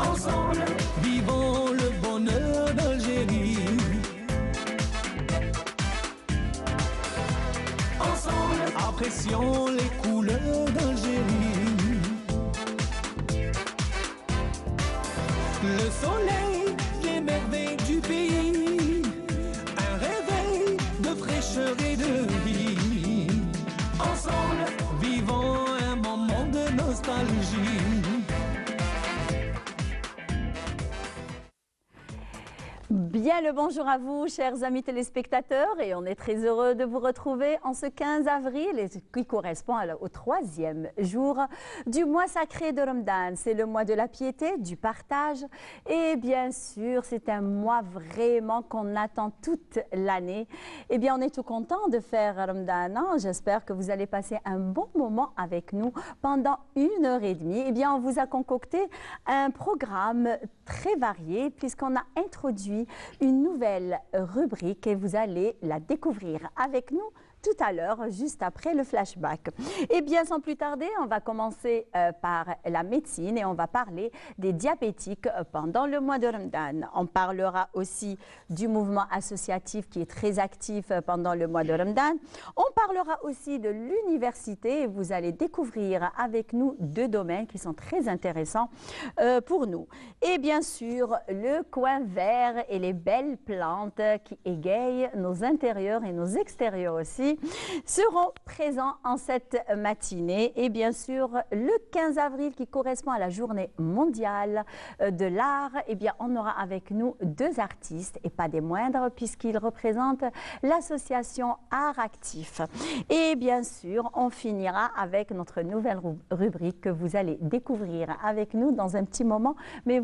Ensemble, vivons le bonheur d'Algérie. Ensemble, apprécions les couleurs d'Algérie. Le soleil, les merveilles du pays, un réveil de fraîcheur et de vie. Ensemble, vivons un moment de nostalgie. Bien le bonjour à vous, chers amis téléspectateurs, et on est très heureux de vous retrouver en ce 15 avril, qui correspond au 3e jour du mois sacré de Ramadan. C'est le mois de la piété, du partage, et bien sûr, c'est un mois vraiment qu'on attend toute l'année. Eh bien, on est tout content de faire Ramadan. J'espère que vous allez passer un bon moment avec nous pendant 1h30. Eh bien, on vous a concocté un programme très varié puisqu'on a introduit une nouvelle rubrique et vous allez la découvrir avec nous tout à l'heure, juste après le flashback. Et bien, sans plus tarder, on va commencer par la médecine et on va parler des diabétiques pendant le mois de Ramadan. On parlera aussi du mouvement associatif qui est très actif pendant le mois de Ramadan. On parlera aussi de l'université et vous allez découvrir avec nous 2 domaines qui sont très intéressants pour nous. Et bien sûr, le coin vert et les belles plantes qui égayent nos intérieurs et nos extérieurs aussi seront présents en cette matinée. Et bien sûr, le 15 avril qui correspond à la journée mondiale de l'art, eh bien, on aura avec nous 2 artistes et pas des moindres puisqu'ils représentent l'association Art Actif. Et bien sûr, on finira avec notre nouvelle rubrique que vous allez découvrir avec nous dans un petit moment. Mais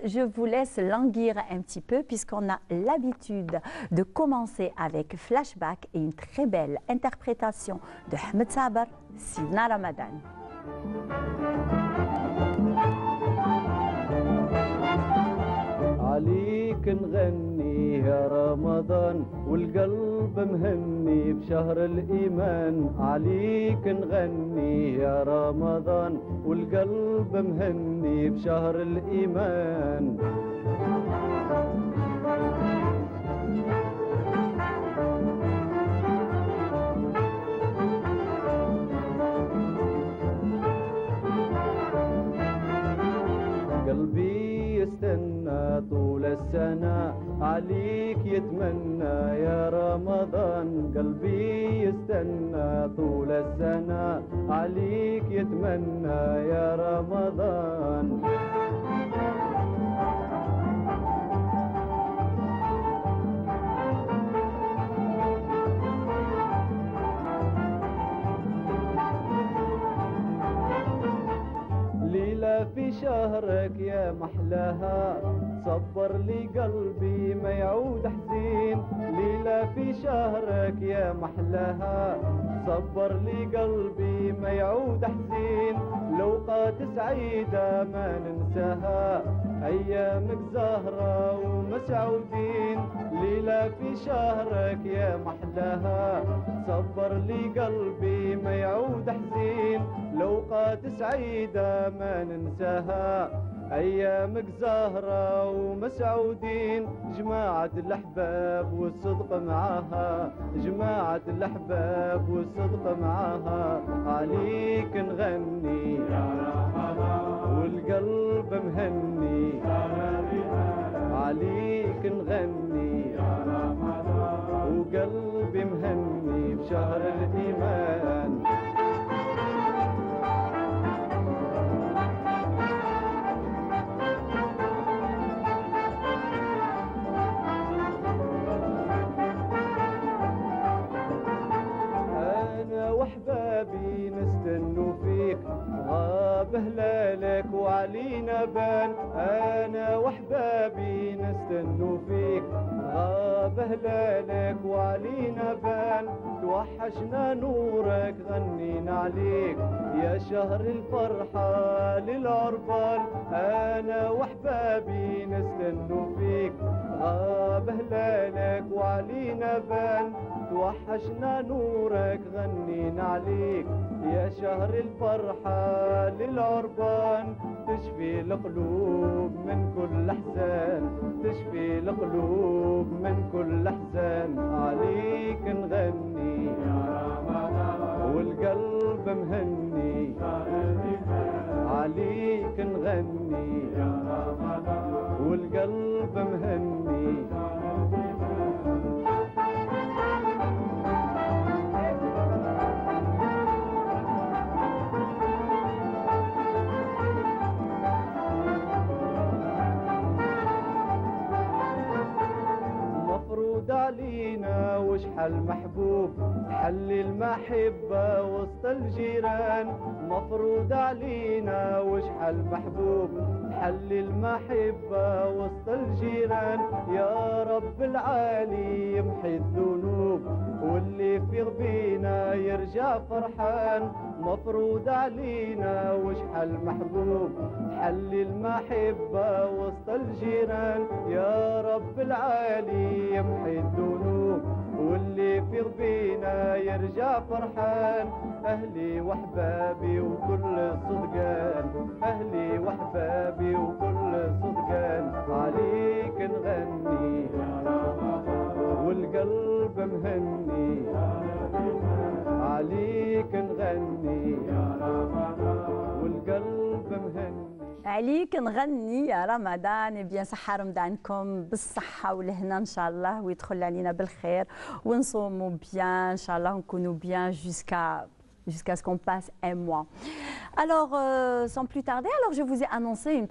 je vous laisse languir un petit peu puisqu'on a l'habitude de commencer avec flashback et une très belle interprétation de Ahmed Sabar, Sidna Ramadan. عليك نغني يا رمضان والقلب مهني بشهر الإيمان. عليك نغني يا رمضان والقلب مهني بشهر الإيمان. قلبي يستنى طول السنة عليك يتمنى يا رمضان. قلبي يستنى طول السنة عليك يتمنى يا رمضان. في شهرك يا محلاها صبر لي قلبي ما يعود حزين. ليلة في شهرك يا محلاها صبر لي قلبي ما يعود حزين. لوقات سعيدة ما ننساها أيامك زهرة ومسعودين. ليلة في شهرك يا محلاها صبر لي قلبي ما يعود حزين. لوقات سعيدة ما ننساها أيامك زهرة ومسعودين. جماعة الأحباب والصدق معاها جماعة الأحباب والصدق معاها. عليك نغني يا رمضان والقلب مهني. عليك نغني يا رمضان وقلبي مهني بشهر الإيمان. وحبابي نستنوا فيك غاب هلالك وعلينا بان. انا وحبابي نستنوا فيك غاب هلالك وعلينا بان. توحشنا نورك غنينا عليك يا شهر الفرحة للعربان. انا وحبابي نستنوا فيك غاب هلالك وعلينا بان. توحشنا نورك غنينا عليك يا شهر الفرحة للعربان. العربان تشفي القلوب من كل حزان تشفي القلوب من كل حزان عليك نغني يا رمضان والقلب مهني عليك نغني يا رمضان والقلب مهني مفروض علينا وشحال محبوب حلي المحبة وسط الجيران مفروض علينا وشحال محبوب حلي المحبة وسط الجيران يا رب العالي يمحي الذنوب واللي في غبينا يرجع فرحان مفروض علينا وشحال محبوب حلي المحبة وسط الجيران يا رب العالي يمحي الذنوب واللي في غبينا يرجع فرحان أهلي وأحبابي وكل صدقان أهلي وأحبابي وكل صدقان عليك نغني والقلب مهني عليك نغني والقلب مهني عليك نغني يا رمضان. Eh bien صحة رمضانكم بالصحة والهنا إن شاء الله ويدخل علينا بالخير ونصوموا bien إن شاء الله ونكونوا bien jusqu'à ce qu'on passe un mois. Alors, sans plus tarder, alors je vous ai annoncé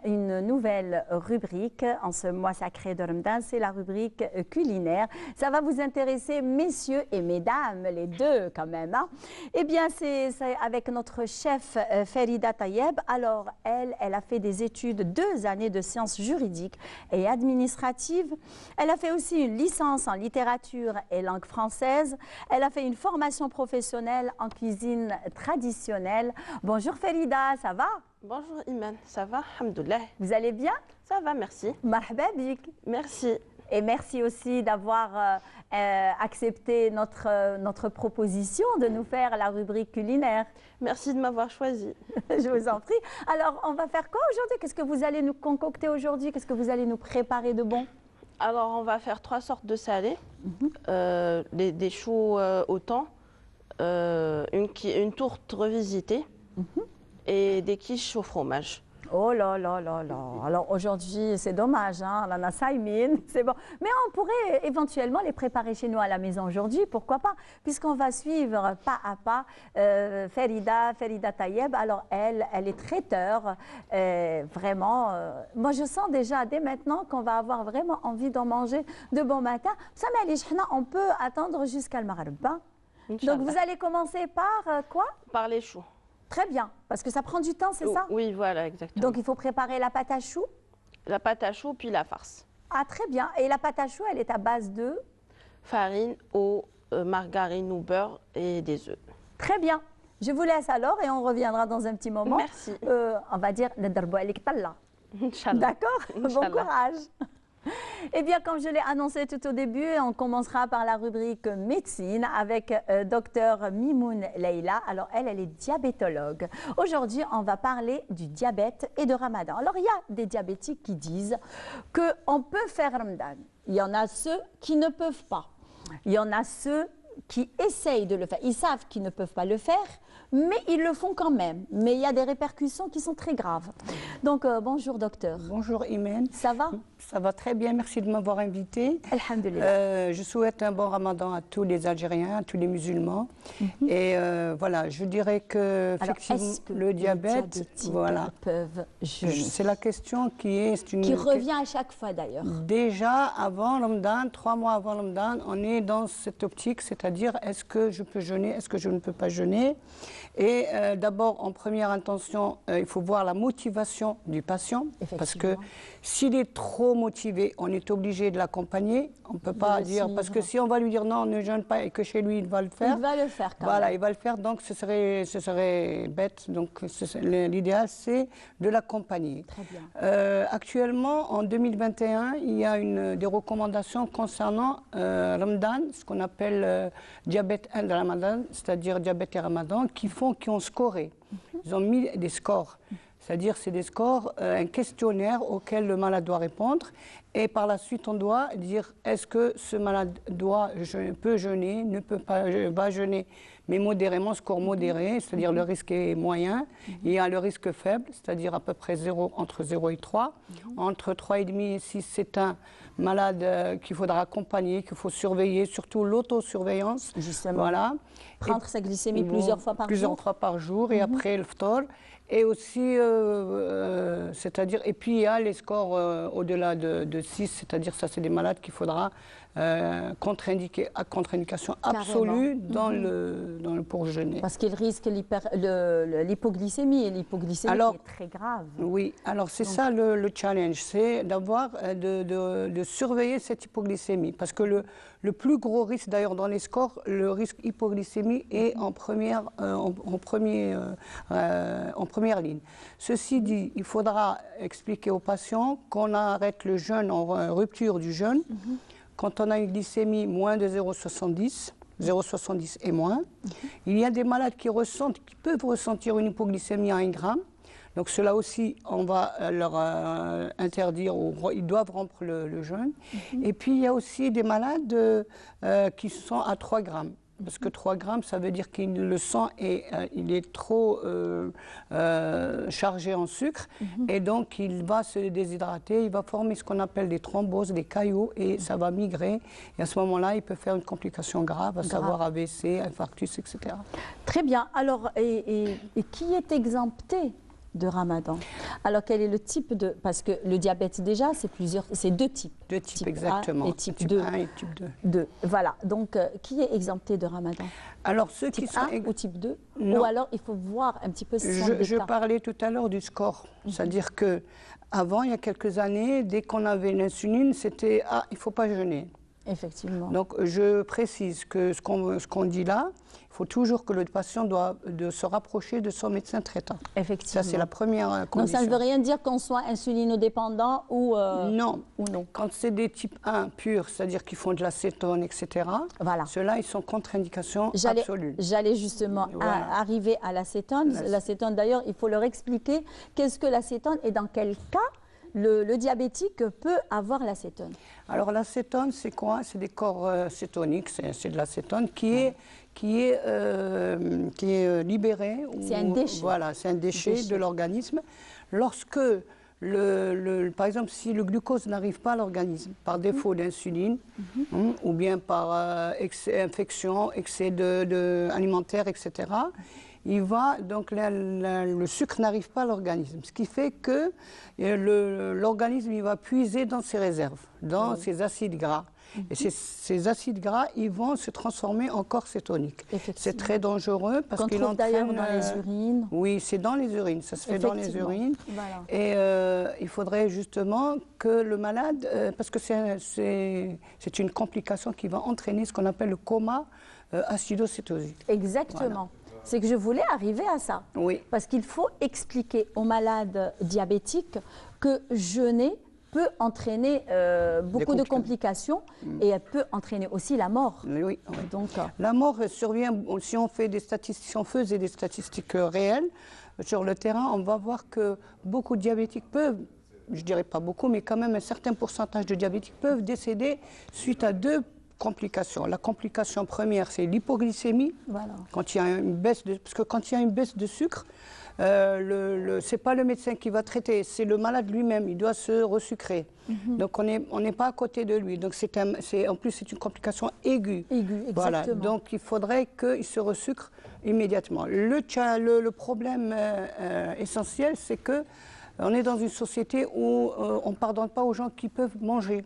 une nouvelle rubrique en ce mois sacré de Ramadan, c'est la rubrique culinaire. Ça va vous intéresser, messieurs et mesdames, les deux quand même. Hein. Eh bien, c'est avec notre chef Ferida Tayeb. Alors, elle a fait des études, 2 années de sciences juridiques et administratives. Elle a fait aussi une licence en littérature et langue française. Elle a fait une formation professionnelle en cuisine traditionnelle. Bonjour Ferida, ça va? Bonjour Iman, ça va? Alhamdoulilah. Vous allez bien? Ça va, merci. Marhaba bik. Merci. Et merci aussi d'avoir accepté notre proposition de nous faire la rubrique culinaire. Merci de m'avoir choisi. Je vous en prie. Alors, on va faire quoi aujourd'hui? Qu'est-ce que vous allez nous concocter aujourd'hui? Qu'est-ce que vous allez nous préparer de bon? Alors, on va faire 3 sortes de salés. Des choux au thon, une tourte revisitée et des quiches au fromage. Oh là là là là. Alors aujourd'hui, c'est dommage, hein, on en a Saïmine, c'est bon. Mais on pourrait éventuellement les préparer chez nous à la maison aujourd'hui, pourquoi pas? Puisqu'on va suivre pas à pas Ferida Tayeb. Alors elle est traiteur, vraiment. Moi je sens déjà dès maintenant qu'on va avoir vraiment envie d'en manger de bon matin. Ça on peut attendre jusqu'à le maghrib. Donc vous allez commencer par quoi? Par les choux. Très bien, parce que ça prend du temps, c'est ça? Oui, voilà, exactement. Donc il faut préparer la pâte à choux? La pâte à choux, puis la farce. Ah, très bien. Et la pâte à choux, elle est à base de? Farine, eau, margarine ou beurre et des œufs. Très bien. Je vous laisse alors et on reviendra dans un petit moment. Merci. On va dire Nadarbo alik talla. Inch'Allah. D'accord? Bon courage. Eh bien, comme je l'ai annoncé tout au début, on commencera par la rubrique médecine avec docteur Mimoun Leila. Alors, elle est diabétologue. Aujourd'hui, on va parler du diabète et de Ramadan. Alors, il y a des diabétiques qui disent qu'on peut faire Ramadan. Il y en a ceux qui ne peuvent pas. Il y en a ceux qui essayent de le faire. Ils savent qu'ils ne peuvent pas le faire, mais ils le font quand même. Mais il y a des répercussions qui sont très graves. Donc, bonjour docteur. Bonjour Imen. Ça va? Ça va très bien, merci de m'avoir invité. Alhamdulillah. Je souhaite un bon ramadan à tous les Algériens, à tous les musulmans. Et voilà, je dirais que, effectivement, le diabète, voilà, peuvent jeûner? C'est la question qui revient à chaque fois d'ailleurs. Déjà avant Ramadan, 3 mois avant Ramadan, on est dans cette optique, c'est-à-dire est-ce que je peux jeûner, est-ce que je ne peux pas jeûner? Et d'abord, en première intention, il faut voir la motivation du patient, parce que s'il est trop motivé, on est obligé de l'accompagner. On ne peut pas dire, parce que si on va lui dire non, ne jeûne pas et que chez lui, il va le faire. Il va le faire quand voilà, même. il va le faire, donc ce serait bête. Donc l'idéal, c'est de l'accompagner. Très bien. Actuellement, en 2021, il y a des recommandations concernant Ramadan, ce qu'on appelle diabète and Ramadan, c'est-à-dire diabète et Ramadan, qui ont scoré. ils ont mis des scores. C'est-à-dire, c'est des scores, un questionnaire auquel le malade doit répondre. Et par la suite, on doit dire est-ce que ce malade peut jeûner, ne peut pas va jeûner, mais modérément, score modéré, c'est-à-dire le risque est moyen. Il y a le risque faible, c'est-à-dire à peu près entre 0 et 3. Entre 3,5 et 6, c'est un malade qu'il faudra accompagner, qu'il faut surveiller, surtout l'autosurveillance. Justement. Voilà. Prendre sa glycémie plusieurs fois par jour. Plusieurs fois par jour et après le phtor. Et aussi, c'est-à-dire, et puis il y a les scores au-delà de 6, c'est-à-dire ça c'est des malades qu'il faudra contre-indiquer à contre-indication absolue dans le pour jeûner. Parce qu'ils risquent l'hypoglycémie, et l'hypoglycémie est très grave. Oui, alors c'est ça le challenge, c'est d'avoir, de surveiller cette hypoglycémie. Parce que le plus gros risque d'ailleurs dans les scores, le risque hypoglycémie est en première ligne. Ceci dit, il faudra expliquer aux patients qu'on arrête le jeûne en rupture du jeûne quand on a une glycémie moins de 0,70 et moins. Il y a des malades qui peuvent ressentir une hypoglycémie à 1 gramme. Donc cela aussi, on va leur interdire, ils doivent rompre le jeûne. Et puis il y a aussi des malades qui sont à 3 grammes. Parce que 3 grammes, ça veut dire que le sang il est trop chargé en sucre et donc il va se déshydrater, il va former ce qu'on appelle des thromboses, des caillots et ça va migrer. Et à ce moment-là, il peut faire une complication grave, à savoir AVC, infarctus, etc. Très bien. Alors, et qui est exempté de Ramadan? Alors, quel est le type de... Parce que le diabète, déjà, c'est 2 types. 2 types, type exactement. 1 et type 2. 1 et type 2. Voilà. Donc, qui est exempté de Ramadan? Alors, ceux type qui sont... 1 ou type 2? Non. Ou alors, il faut voir un petit peu ce sont les Je cas. parlais tout à l'heure du score. C'est-à-dire que avant, il y a quelques années, dès qu'on avait l'insuline, c'était « Ah, il ne faut pas jeûner ». Effectivement. Donc, je précise que ce qu'on dit là, il faut toujours que le patient doit se rapprocher de son médecin traitant. Effectivement. Ça, c'est la première condition. Donc, ça ne veut rien dire qu'on soit insulinodépendant ou non. Ou non. Quand c'est des types 1 purs, c'est-à-dire qu'ils font de l'acétone, etc., voilà. ceux-là, ils sont contre-indication absolue. J'allais justement arriver à l'acétone. L'acétone, d'ailleurs, il faut leur expliquer qu'est-ce que l'acétone et dans quel cas le diabétique peut avoir l'acétone. Alors l'acétone, c'est quoi? C'est des corps cétoniques, c'est de l'acétone qui est libéré. C'est un déchet. Voilà, c'est un déchet de l'organisme. Lorsque, par exemple, si le glucose n'arrive pas à l'organisme par défaut d'insuline, ou bien par excès infection, excès alimentaire, etc., donc le sucre n'arrive pas à l'organisme, ce qui fait que l'organisme va puiser dans ses réserves, dans ses acides gras. Et ces acides gras, ils vont se transformer en corps cétoniques. C'est très dangereux parce qu'ils entraînent... d'ailleurs dans les urines. Oui, c'est dans les urines, ça se fait dans les urines. Voilà. Et il faudrait justement que le malade, parce que c'est une complication qui va entraîner ce qu'on appelle le coma acidocétosique. Exactement. Voilà. C'est que je voulais arriver à ça. Oui. Parce qu'il faut expliquer aux malades diabétiques que jeûner peut entraîner beaucoup de complications et elle peut entraîner aussi la mort. Oui, oui. Donc, la mort survient, si on faisait des statistiques réelles sur le terrain, on va voir que beaucoup de diabétiques peuvent, je ne dirais pas beaucoup, mais quand même un certain pourcentage de diabétiques peuvent décéder suite à 2 complications. La complication première, c'est l'hypoglycémie. Voilà. Quand il y a une baisse parce que quand il y a une baisse de sucre, c'est pas le médecin qui va traiter, c'est le malade lui-même. Il doit se resucrer. Donc on n'est pas à côté de lui. Donc en plus c'est une complication aiguë. Exactement. Voilà. Donc il faudrait qu'il se resucre immédiatement. Le problème essentiel, c'est que on est dans une société où on ne pardonne pas aux gens qui peuvent manger.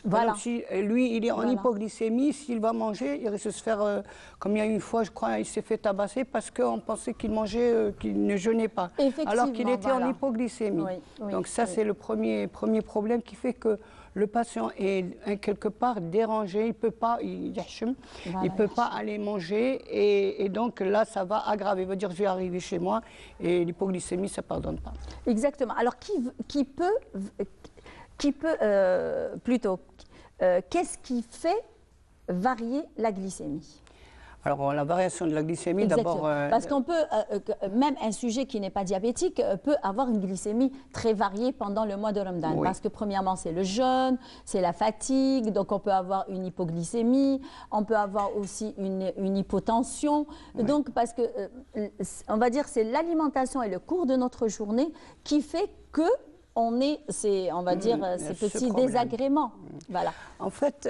Voilà. Donc, si lui, il est en hypoglycémie, s'il va manger, il risque de se faire, comme il y a une fois, je crois, il s'est fait tabasser parce qu'on pensait qu'il mangeait, qu'il ne jeûnait pas, alors qu'il était en hypoglycémie. Donc ça, c'est le premier problème qui fait que le patient est quelque part dérangé, il ne peut pas, il peut pas aller manger et donc là, ça va aggraver. Il va dire, je vais arriver chez moi et l'hypoglycémie, ça ne pardonne pas. Exactement. Alors, qu'est-ce qui fait varier la glycémie? Alors, la variation de la glycémie, Exactement. d'abord... Parce qu'on peut, même un sujet qui n'est pas diabétique peut avoir une glycémie très variée pendant le mois de Ramadan. Oui. Parce que premièrement, c'est le jeûne, c'est la fatigue, donc on peut avoir une hypoglycémie, on peut avoir aussi une hypotension. Oui. Donc, parce que, on va dire, c'est l'alimentation et le cours de notre journée qui fait que on est, on va dire, ces ce petits problème. désagréments. Voilà. En fait,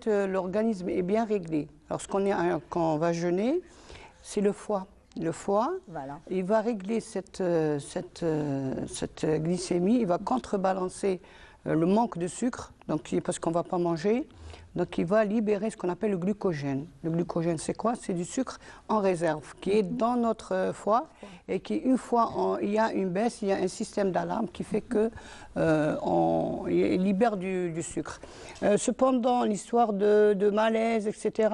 l'organisme est bien réglé. Quand on va jeûner, c'est le foie. Le foie, Voilà. il va régler cette glycémie, il va contrebalancer le manque de sucre, donc, parce qu'on ne va pas manger. Donc il va libérer ce qu'on appelle le glucogène. Le glucogène, c'est quoi? C'est du sucre en réserve qui est dans notre foie et qui, une fois il y a une baisse, il y a un système d'alarme qui fait que il libère du sucre. Cependant, l'histoire de malaise, etc.,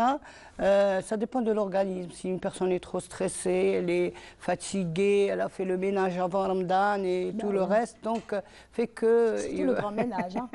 ça dépend de l'organisme. Si une personne est trop stressée, elle est fatiguée, elle a fait le ménage avant Ramadan et tout le reste, donc fait que... Surtout le grand ménage. Hein.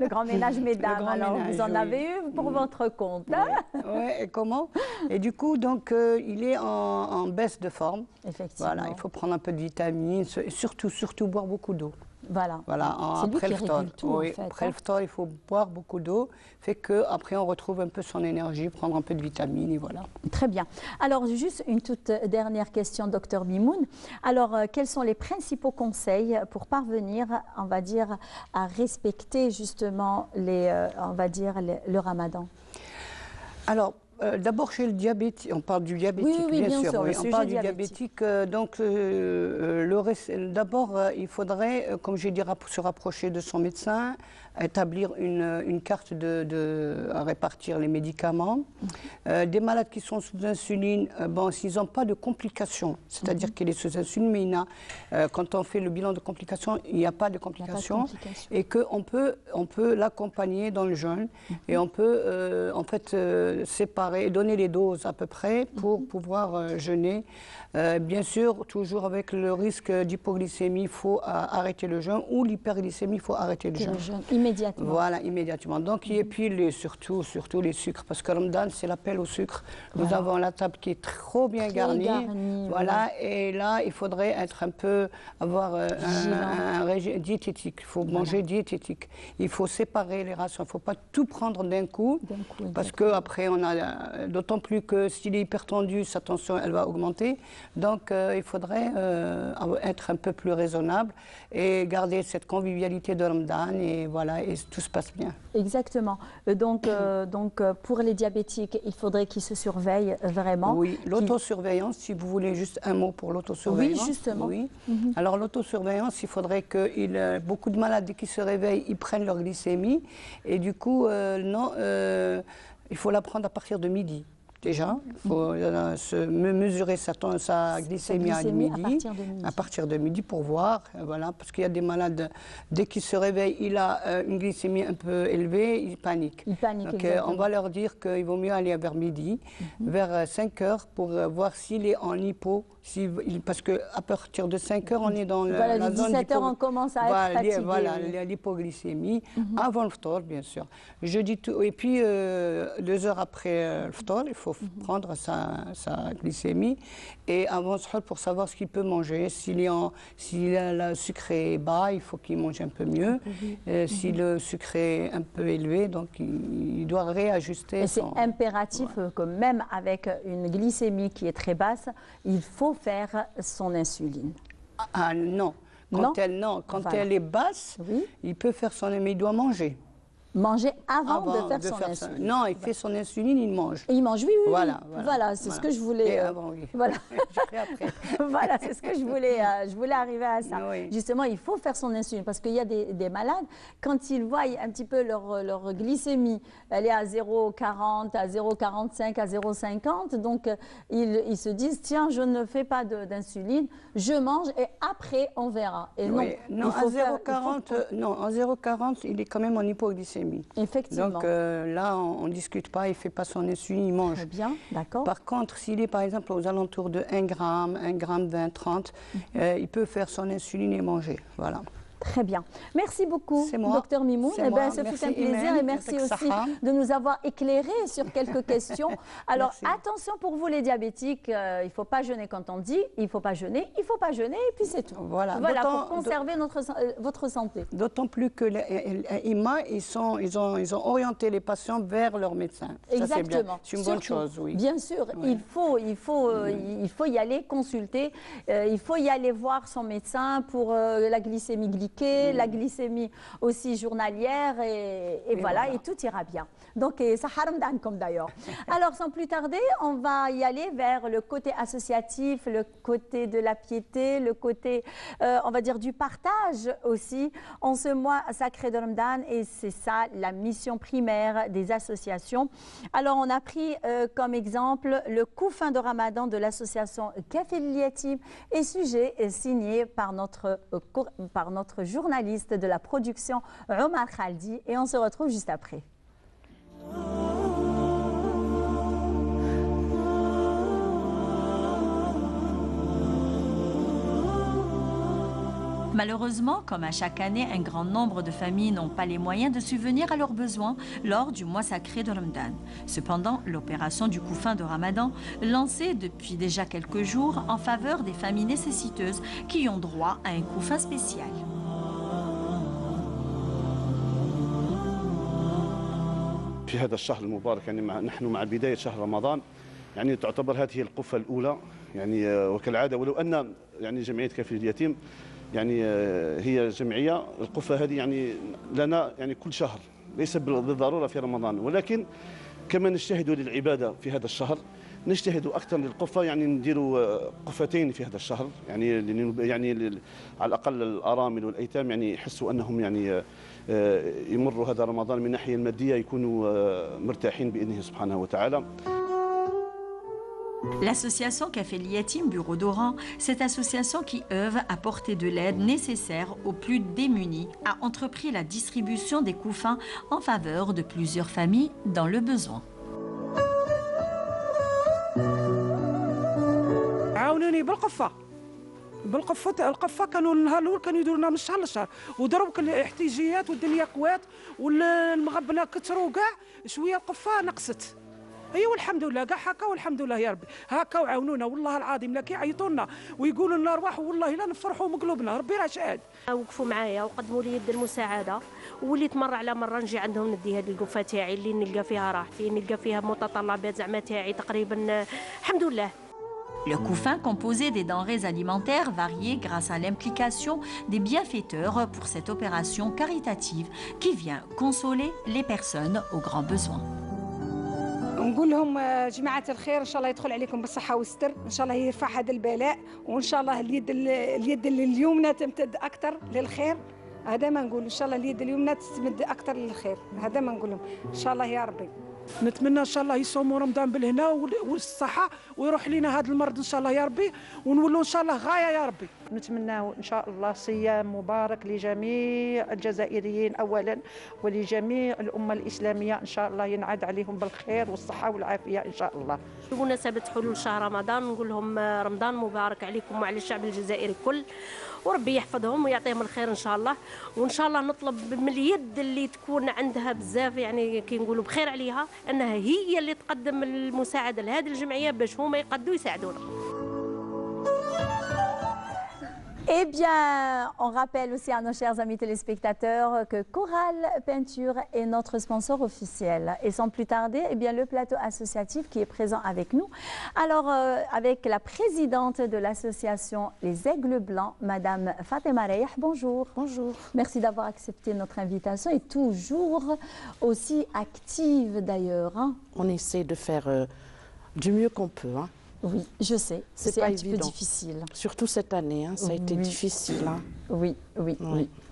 Le grand ménage, mesdames. grand Alors, ménage, vous en oui. avez eu pour votre compte. Hein? Ouais, et comment? Et du coup, donc, il est en baisse de forme. Effectivement. Voilà, il faut prendre un peu de vitamines et surtout boire beaucoup d'eau. Voilà. Voilà, C'est lui après qui le ftar. régule tout, Oui, en fait, après hein. le ftar, il faut boire beaucoup d'eau, fait qu'après on retrouve un peu son énergie, prendre un peu de vitamines et voilà. Très bien. Alors, juste une toute dernière question, docteur Bimoun. Alors, quels sont les principaux conseils pour parvenir, on va dire, à respecter justement le ramadan? Alors, d'abord chez le diabétique, on parle du diabétique, Oui, bien sûr, le on sujet parle du diabétique. diabétique. D'abord, il faudrait, comme j'ai dit, se rapprocher de son médecin, établir une carte à répartir les médicaments. Des malades qui sont sous insuline, s'ils n'ont pas de complications, c'est-à-dire qu'il est sous insuline, mais quand on fait le bilan de complications, il n'y a pas de complications, et qu'on peut l'accompagner dans le jeûne, et on peut en fait séparer, donner les doses à peu près pour pouvoir jeûner. Bien sûr, toujours avec le risque d'hypoglycémie, il faut arrêter le jeûne, ou l'hyperglycémie, il faut arrêter le jeûne. Immédiatement. Voilà, immédiatement. Donc, et puis surtout les sucres, parce que Ramadan, c'est l'appel au sucre. Nous avons la table qui est trop bien garnie. Voilà, et là, il faudrait avoir un régime diététique. Il faut manger diététique. Il faut séparer les rations. Il ne faut pas tout prendre d'un coup, parce qu'après, d'autant plus que s'il est hypertendu, sa tension, elle va augmenter. Donc, il faudrait être un peu plus raisonnable et garder cette convivialité de Ramadan, et voilà, et tout se passe bien. Exactement. Donc, pour les diabétiques, il faudrait qu'ils se surveillent vraiment. Oui, l'autosurveillance, si vous voulez juste un mot pour l'autosurveillance. Oui, justement. Oui. Alors, l'autosurveillance, il faudrait que beaucoup de malades, dès qu'ils se réveillent, ils prennent leur glycémie. Et du coup, il faut la prendre à partir de midi. Déjà, il faut mesurer sa glycémie à midi, à partir de midi pour voir, voilà, parce qu'il y a des malades, dès qu'ils se réveillent, il a une glycémie un peu élevée, ils paniquent. Donc, on va leur dire qu'il vaut mieux aller vers midi, vers 5 heures, pour voir s'il est en hypo. Parce qu'à partir de 5 heures, on est dans la zone 17 heures, on commence à être fatigué. Voilà, l'hypoglycémie, avant le ftar, bien sûr. Je dis tout, et puis, 2 heures après le ftar, il faut prendre sa glycémie, et avant le ftar, pour savoir ce qu'il peut manger. Si le sucre est bas, il faut qu'il mange un peu mieux. Si le sucre est un peu élevé, donc il doit réajuster. Et c'est impératif que même avec une glycémie qui est très basse, il faut faire son insuline. Ah non, quand elle est basse, il peut faire mais il doit manger. Manger avant de faire son insuline. Non, il fait son insuline, il mange. Et il mange, oui. Voilà, c'est ce que je voulais. Et avant, oui. Voilà. Après. Voilà, c'est ce que je voulais arriver à ça. Oui. Justement, il faut faire son insuline parce qu'il y a des malades, quand ils voient un petit peu leur glycémie, elle est à 0,40, à 0,45, à 0,50, donc ils se disent, tiens, je ne fais pas d'insuline, je mange et après on verra. Et non, à 0,40, il est quand même en hypoglycémie. Effectivement. Donc là, on ne discute pas, il ne fait pas son insuline, il mange. Très bien, d'accord. Par contre, s'il est par exemple aux alentours de 1 gramme 20, 30, il peut faire son insuline et manger. Voilà. Très bien. Merci beaucoup, C'est moi. docteur Mimoun. C'est Eh ben, moi. ce fut Merci, un plaisir Imen. et merci Avec aussi Sahra. de nous avoir éclairé sur quelques questions. Alors, Merci. attention pour vous les diabétiques, il ne faut pas jeûner quand on dit, il ne faut pas jeûner, il ne faut pas jeûner et puis c'est tout. Voilà. Voilà, pour D'autant- conserver votre santé. D'autant plus que les IMA, ils ont orienté les patients vers leur médecin. Ça, c'est bien. Exactement. C'est une bonne Surtout, chose, oui. Bien sûr, Oui. il faut y aller consulter, il faut y aller voir son médecin pour la glycémie glyquée, la glycémie aussi journalière et voilà, et tout ira bien. Donc, ça haram d'ankom d'ailleurs. Alors, sans plus tarder, on va y aller vers le côté associatif, le côté de la piété, le côté, on va dire, du partage aussi en ce mois sacré de Ramadan et c'est ça la mission primaire des associations. Alors, on a pris comme exemple le coup fin de Ramadan de l'association Kafil Yatim et sujet signé par notre journaliste de la production Omar Khaldi et on se retrouve juste après. Malheureusement, comme à chaque année, un grand nombre de familles n'ont pas les moyens de subvenir à leurs besoins lors du mois sacré de Ramadan. Cependant, l'opération du coup fin de Ramadan, lancée depuis déjà quelques jours en faveur des familles nécessiteuses qui ont droit à un coup fin spécial. في هذا الشهر المبارك يعني نحن مع بداية شهر رمضان يعني تعتبر هذه القفة الأولى يعني وكالعادة ولو أن يعني جمعية كفيل اليتيم يعني هي جمعية القفة هذه يعني لنا يعني كل شهر ليس بالضرورة في رمضان ولكن كما نجتهد للعبادة في هذا الشهر نجتهد أكثر للقفة يعني نديروا قفتين في هذا الشهر يعني على الأقل الأرامل والأيتام يعني يحسوا أنهم يعني يمروا هذا رمضان من الناحية المادية يكونوا مرتاحين بإذنه سبحانه وتعالى. L'association Kafil Yatim Bureau d'Oran, cette association qui œuvre à porter de l'aide nécessaire aux plus démunis, a entrepris la distribution des coups fins en faveur de plusieurs familles dans le besoin. عاونوني القفه كانوا النهار الاول كانوا يديروا لنا من شهر لشهر ودروك الاحتياجيات والدنيا قوات والمغبنه كثروا كاع شويه القفه نقصت. ايوا الحمد لله كاع هكا والحمد لله يا ربي هكا وعاونونا والله العظيم لا كيعيطوا لنا ويقولوا لنا ارواح والله لا نفرحوا من قلوبنا ربي راه شاهد. وقفوا معايا وقدموا لي يد المساعده وليت مره على مره نجي عندهم ندي هذه القفه تاعي اللي نلقى فيها راحتي نلقى فيها متطلبات زعما تاعي تقريبا الحمد لله. Le coup fin composé des denrées alimentaires variées grâce à l'implication des bienfaiteurs pour cette opération caritative qui vient consoler les personnes aux grands besoins. نقول لهم جماعة الخير إن شاء الله يدخل عليكم بالصحة والستر إن شاء الله يرفع هذا البلاء وإن شاء الله اليد اليمنى تمتد أكثر للخير هذا ما نقول إن شاء الله اليد اليمنى تمد أكثر للخير هذا ما نقول لهم إن شاء الله يا ربي. نتمنى ان شاء الله يصوموا رمضان بالهنا والصحه ويروح لنا هذا المرض ان شاء الله يا ربي ونولوا ان شاء الله غايه يا ربي. نتمنى ان شاء الله صيام مبارك لجميع الجزائريين اولا ولجميع الامه الاسلاميه ان شاء الله ينعاد عليهم بالخير والصحه والعافيه ان شاء الله. بمناسبه حلول شهر رمضان نقول لهم رمضان مبارك عليكم وعلى الشعب الجزائري الكل وربي يحفظهم ويعطيهم الخير ان شاء الله وان شاء الله نطلب من اليد اللي تكون عندها بزاف يعني كي نقولوا بخير عليها انها هي اللي تقدم المساعده لهذه الجمعيه باش هما يقدروا يساعدونا. Eh bien, on rappelle aussi à nos chers amis téléspectateurs que Coral Peinture est notre sponsor officiel. Et sans plus tarder, eh bien, le plateau associatif qui est présent avec nous. Alors, avec la présidente de l'association Les Aigles Blancs, Madame Fatima Reyh, bonjour. Bonjour. Merci d'avoir accepté notre invitation et toujours aussi active d'ailleurs. Hein. On essaie de faire du mieux qu'on peut. Hein. Oui, je sais. C'est un petit peu difficile. Surtout cette année, hein, ça a été difficile. Hein. Oui.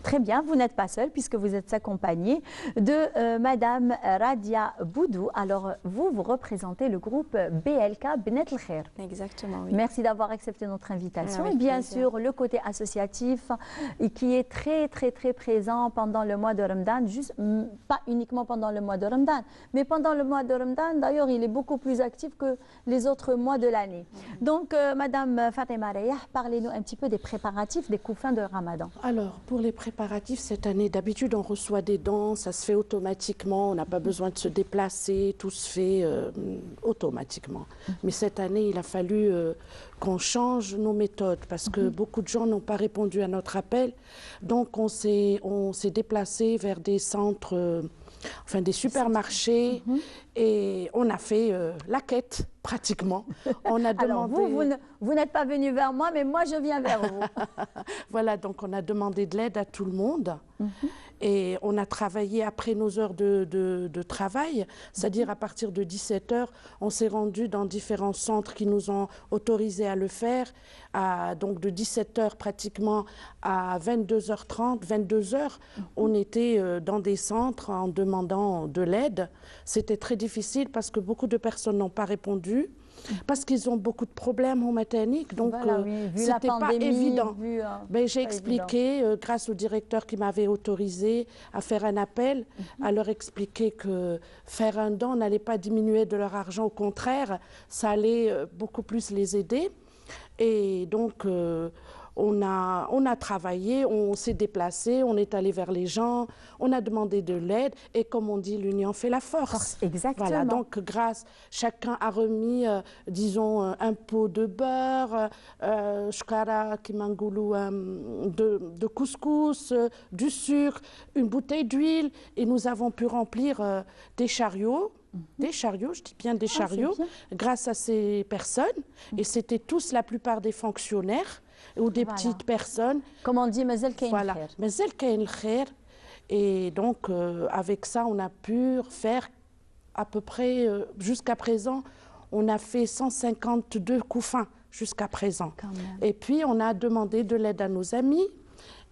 Très bien, vous n'êtes pas seule puisque vous êtes accompagnée de Madame Radia Boudou. Alors, vous représentez le groupe BLK Benet El Khair. Exactement, oui. Merci d'avoir accepté notre invitation. Avec et bien plaisir. sûr, le côté associatif qui est très présent pendant le mois de Ramadan, pas uniquement pendant le mois de Ramadan, mais pendant le mois de Ramadan, d'ailleurs, il est beaucoup plus actif que les autres mois de l'année. l'année. Donc, Madame Fatima Rayah, parlez-nous un petit peu des préparatifs des couffins de Ramadan. Alors, pour les préparatifs, cette année, d'habitude, on reçoit des dons, ça se fait automatiquement, on n'a pas besoin de se déplacer, tout se fait automatiquement. Mais cette année, il a fallu qu'on change nos méthodes parce que beaucoup de gens n'ont pas répondu à notre appel. Donc, on s'est déplacé vers des centres, enfin des supermarchés, et on a fait la quête, pratiquement. On a demandé... Alors, vous n'êtes pas venu vers moi, mais moi, je viens vers vous. Voilà, donc on a demandé de l'aide à tout le monde. Et on a travaillé après nos heures de travail, c'est-à-dire à partir de 17h, on s'est rendu dans différents centres qui nous ont autorisé à le faire. Donc de 17h pratiquement à 22h30, 22h, on était dans des centres en demandant de l'aide. C'était très difficile parce que beaucoup de personnes n'ont pas répondu. Parce qu'ils ont beaucoup de problèmes en maternité, donc voilà, c'était pas évident. Ben, j'ai expliqué, grâce au directeur qui m'avait autorisé à faire un appel, à leur expliquer que faire un don n'allait pas diminuer de leur argent, au contraire, ça allait beaucoup plus les aider. Et donc, on a travaillé, on s'est déplacé, on est allé vers les gens, on a demandé de l'aide et comme on dit, l'union fait la force. Exactement. Voilà, donc chacun a remis, disons, un pot de beurre, shkara kimangoulou, de couscous, du sucre, une bouteille d'huile et nous avons pu remplir des chariots. Des chariots, je dis bien des chariots, grâce à ces personnes. Et c'était tous, la plupart des fonctionnaires ou des petites personnes. Comme on dit, Mazel Kain Voilà, Khair. Mazel Kain Khair. Et donc, avec ça, on a pu faire à peu près, jusqu'à présent, on a fait 152 couffins jusqu'à présent. Et puis, on a demandé de l'aide à nos amis.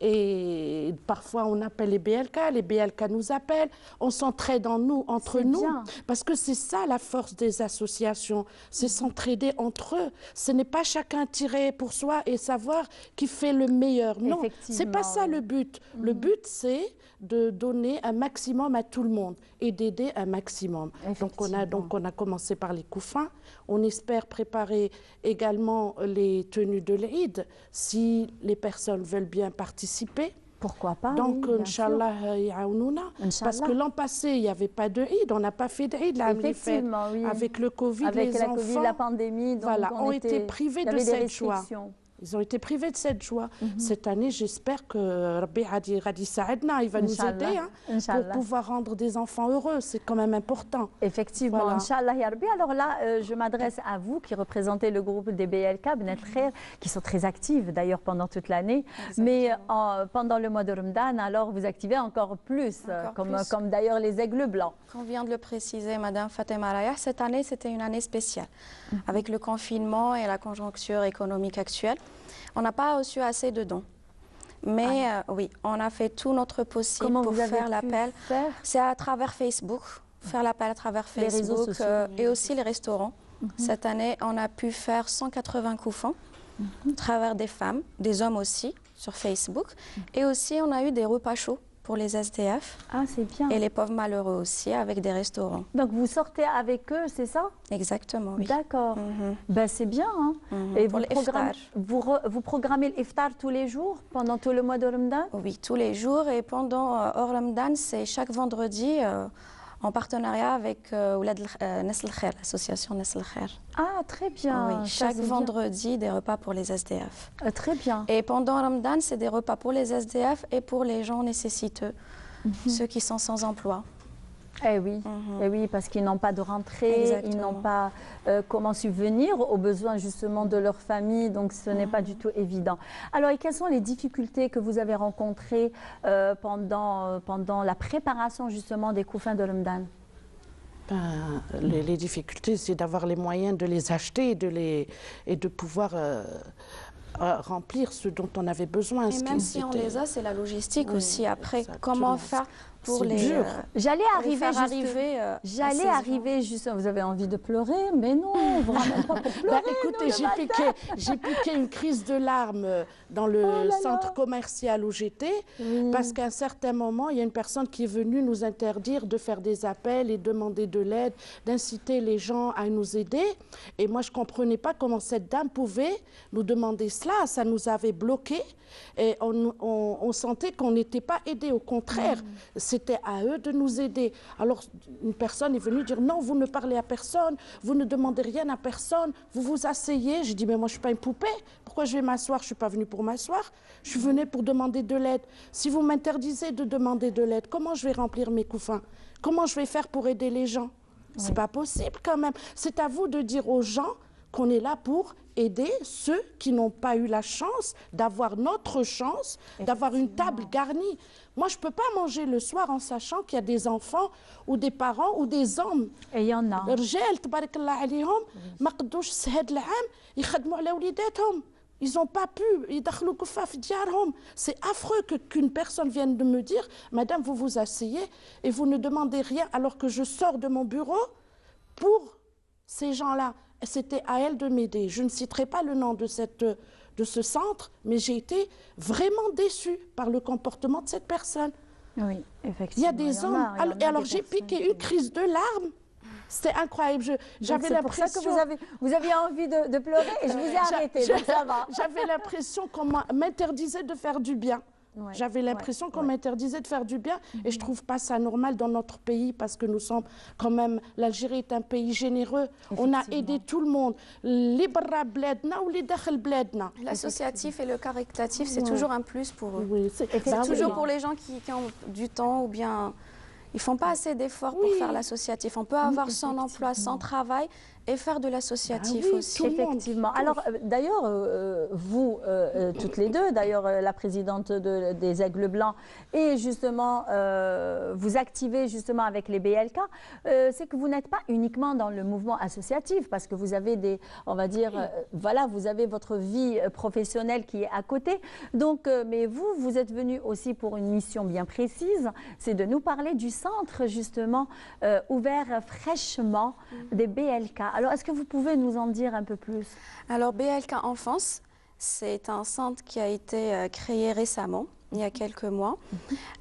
Et parfois, on appelle les BLK nous appellent, on s'entraide entre nous, parce que c'est ça la force des associations, c'est s'entraider entre eux. Ce n'est pas chacun tirer pour soi et savoir qui fait le meilleur. Non, c'est pas ça le but. Le but, c'est de donner un maximum à tout le monde et d'aider un maximum. Donc on a commencé par les couffins. On espère préparer également les tenues de l'Eid si les personnes veulent bien participer. Pourquoi pas? Donc, oui, Inch'Allah, parce que l'an passé, il n'y avait pas de Eid, on n'a pas fait d'Eid. Effectivement, oui. Avec le Covid, avec les enfants, Covid, la pandémie, donc ont été privés de cette joie. Ils ont été privés de cette joie. Cette année, j'espère que Rabbi Hadi Saadna, il va nous aider pour pouvoir rendre des enfants heureux. C'est quand même important. Effectivement, Inch'Allah ya Rabbi. Alors là, je m'adresse à vous qui représentez le groupe des BLK, Bnat Khair, qui sont très actifs d'ailleurs pendant toute l'année. Mais pendant le mois de Ramadan, alors vous activez encore plus, comme d'ailleurs les aigles blancs. On vient de le préciser, Madame Fatima Rayah, cette année, c'était une année spéciale. Avec le confinement et la conjoncture économique actuelle, on n'a pas reçu assez de dons. Mais oui, on a fait tout notre possible pour faire l'appel. C'est à travers Facebook, faire l'appel à travers Facebook et aussi les restaurants. Cette année, on a pu faire 180 couffins à travers des femmes, des hommes aussi, sur Facebook. Et aussi, on a eu des repas chauds pour les SDF. Ah, c'est bien. Et les pauvres malheureux aussi, avec des restaurants. Donc, vous sortez avec eux, c'est ça? Exactement, oui. D'accord. Ben, c'est bien. Hein? Et vous programmez l'iftar tous les jours, pendant tout le mois de Ramadan? Oui, tous les jours. Et pendant Ramadan, c'est chaque vendredi, en partenariat avec Nasl Khair, l'association Nasl Khair. Ah, très bien. Oui, chaque vendredi, des repas pour les SDF. Très bien. Et pendant Ramadan, c'est des repas pour les SDF et pour les gens nécessiteux, ceux qui sont sans emploi. Eh oui, eh oui, parce qu'ils n'ont pas de rentrée, ils n'ont pas comment subvenir aux besoins justement de leur famille, donc ce n'est pas du tout évident. Alors, et quelles sont les difficultés que vous avez rencontrées pendant la préparation justement des couffins de Ramadan? Les difficultés, c'est d'avoir les moyens de les acheter et de pouvoir remplir ce dont on avait besoin. Et même si on les a, c'est la logistique aussi. Après, exactement. comment faire pour les dur. J'allais arriver, J'allais arriver justement. Vous avez envie de pleurer, mais non, vraiment pas pour pleurer. Écoutez, j'ai piqué une crise de larmes dans le centre commercial où j'étais, parce qu'à un certain moment, il y a une personne qui est venue nous interdire de faire des appels et demander de l'aide, d'inciter les gens à nous aider. Et moi, je ne comprenais pas comment cette dame pouvait nous demander cela. Ça nous avait bloqués et on sentait qu'on n'était pas aidés. Au contraire, c'était à eux de nous aider. Alors, une personne est venue dire non, vous ne parlez à personne, vous ne demandez rien à personne, vous vous asseyez. J'ai dit, mais moi, je ne suis pas une poupée. Pourquoi je vais m'asseoir? Je ne suis pas venue pour m'asseoir. Je suis venue pour demander de l'aide. Si vous m'interdisez de demander de l'aide, comment je vais remplir mes couffins? Comment je vais faire pour aider les gens? C'est pas possible quand même. C'est à vous de dire aux gens qu'on est là pour aider ceux qui n'ont pas eu la chance d'avoir notre chance, d'avoir une table garnie. Moi, je ne peux pas manger le soir en sachant qu'il y a des enfants ou des parents ou des hommes. Et il y en a. Ils n'ont pas pu. C'est affreux qu'une personne vienne de me dire « Madame, vous vous asseyez et vous ne demandez rien alors que je sors de mon bureau pour ces gens-là. » C'était à elle de m'aider. Je ne citerai pas le nom de ce centre, mais j'ai été vraiment déçue par le comportement de cette personne. Oui, effectivement. Il y a des hommes. Alors j'ai piqué une crise de larmes. C'était incroyable. J'avais l'impression que vous aviez envie de pleurer et je vous ai arrêté, donc ça va. J'avais l'impression qu'on m'interdisait de faire du bien. J'avais l'impression qu'on m'interdisait de faire du bien et je ne trouve pas ça normal dans notre pays parce que nous sommes quand même, l'Algérie est un pays généreux. On a aidé tout le monde. L'associatif et le caritatif, c'est toujours un plus pour eux. C'est toujours pour les gens qui ont du temps ou bien... Ils ne font pas assez d'efforts pour faire l'associatif. On peut avoir son emploi, son travail et faire de l'associatif aussi. Effectivement. Alors, d'ailleurs, vous, toutes les deux, d'ailleurs, la présidente des Aigles Blancs, et justement, vous activez justement avec les BLK, c'est que vous n'êtes pas uniquement dans le mouvement associatif, parce que vous avez des, on va dire, voilà, vous avez votre vie professionnelle qui est à côté. Donc, mais vous êtes venu aussi pour une mission bien précise, c'est de nous parler du centre, justement, ouvert fraîchement des BLK. Alors, est-ce que vous pouvez nous en dire un peu plus? Alors, BLK Enfance, c'est un centre qui a été créé récemment, il y a quelques mois.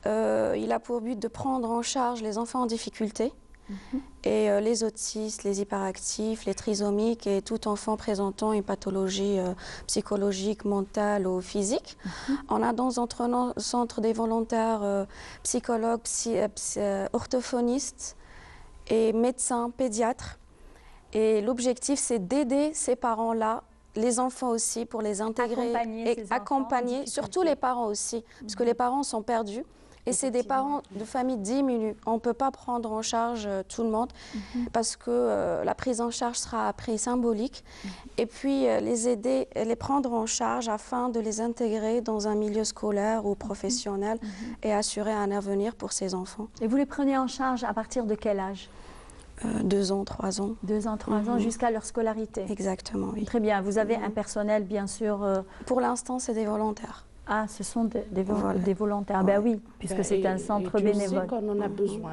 Il a pour but de prendre en charge les enfants en difficulté et les autistes, les hyperactifs, les trisomiques et tout enfant présentant une pathologie psychologique, mentale ou physique. On a dans notre centre des volontaires psychologues, orthophonistes et médecins, pédiatres. Et l'objectif, c'est d'aider ces parents-là, les enfants aussi, pour les intégrer et accompagner, surtout les parents aussi, parce que les parents sont perdus. Et c'est des parents de familles diminuées. On ne peut pas prendre en charge tout le monde parce que la prise en charge sera à prix symbolique. Et puis les aider, les prendre en charge afin de les intégrer dans un milieu scolaire ou professionnel et assurer un avenir pour ces enfants. Et vous les prenez en charge à partir de quel âge? 2 ans, 3 ans. 2 ans, 3 ans, jusqu'à leur scolarité. Exactement, oui. Très bien. Vous avez un personnel, bien sûr... Pour l'instant, c'est des volontaires. Ah, ce sont des volontaires. Ben oui, puisque c'est un centre bénévole. Dieu sait qu'on en a besoin.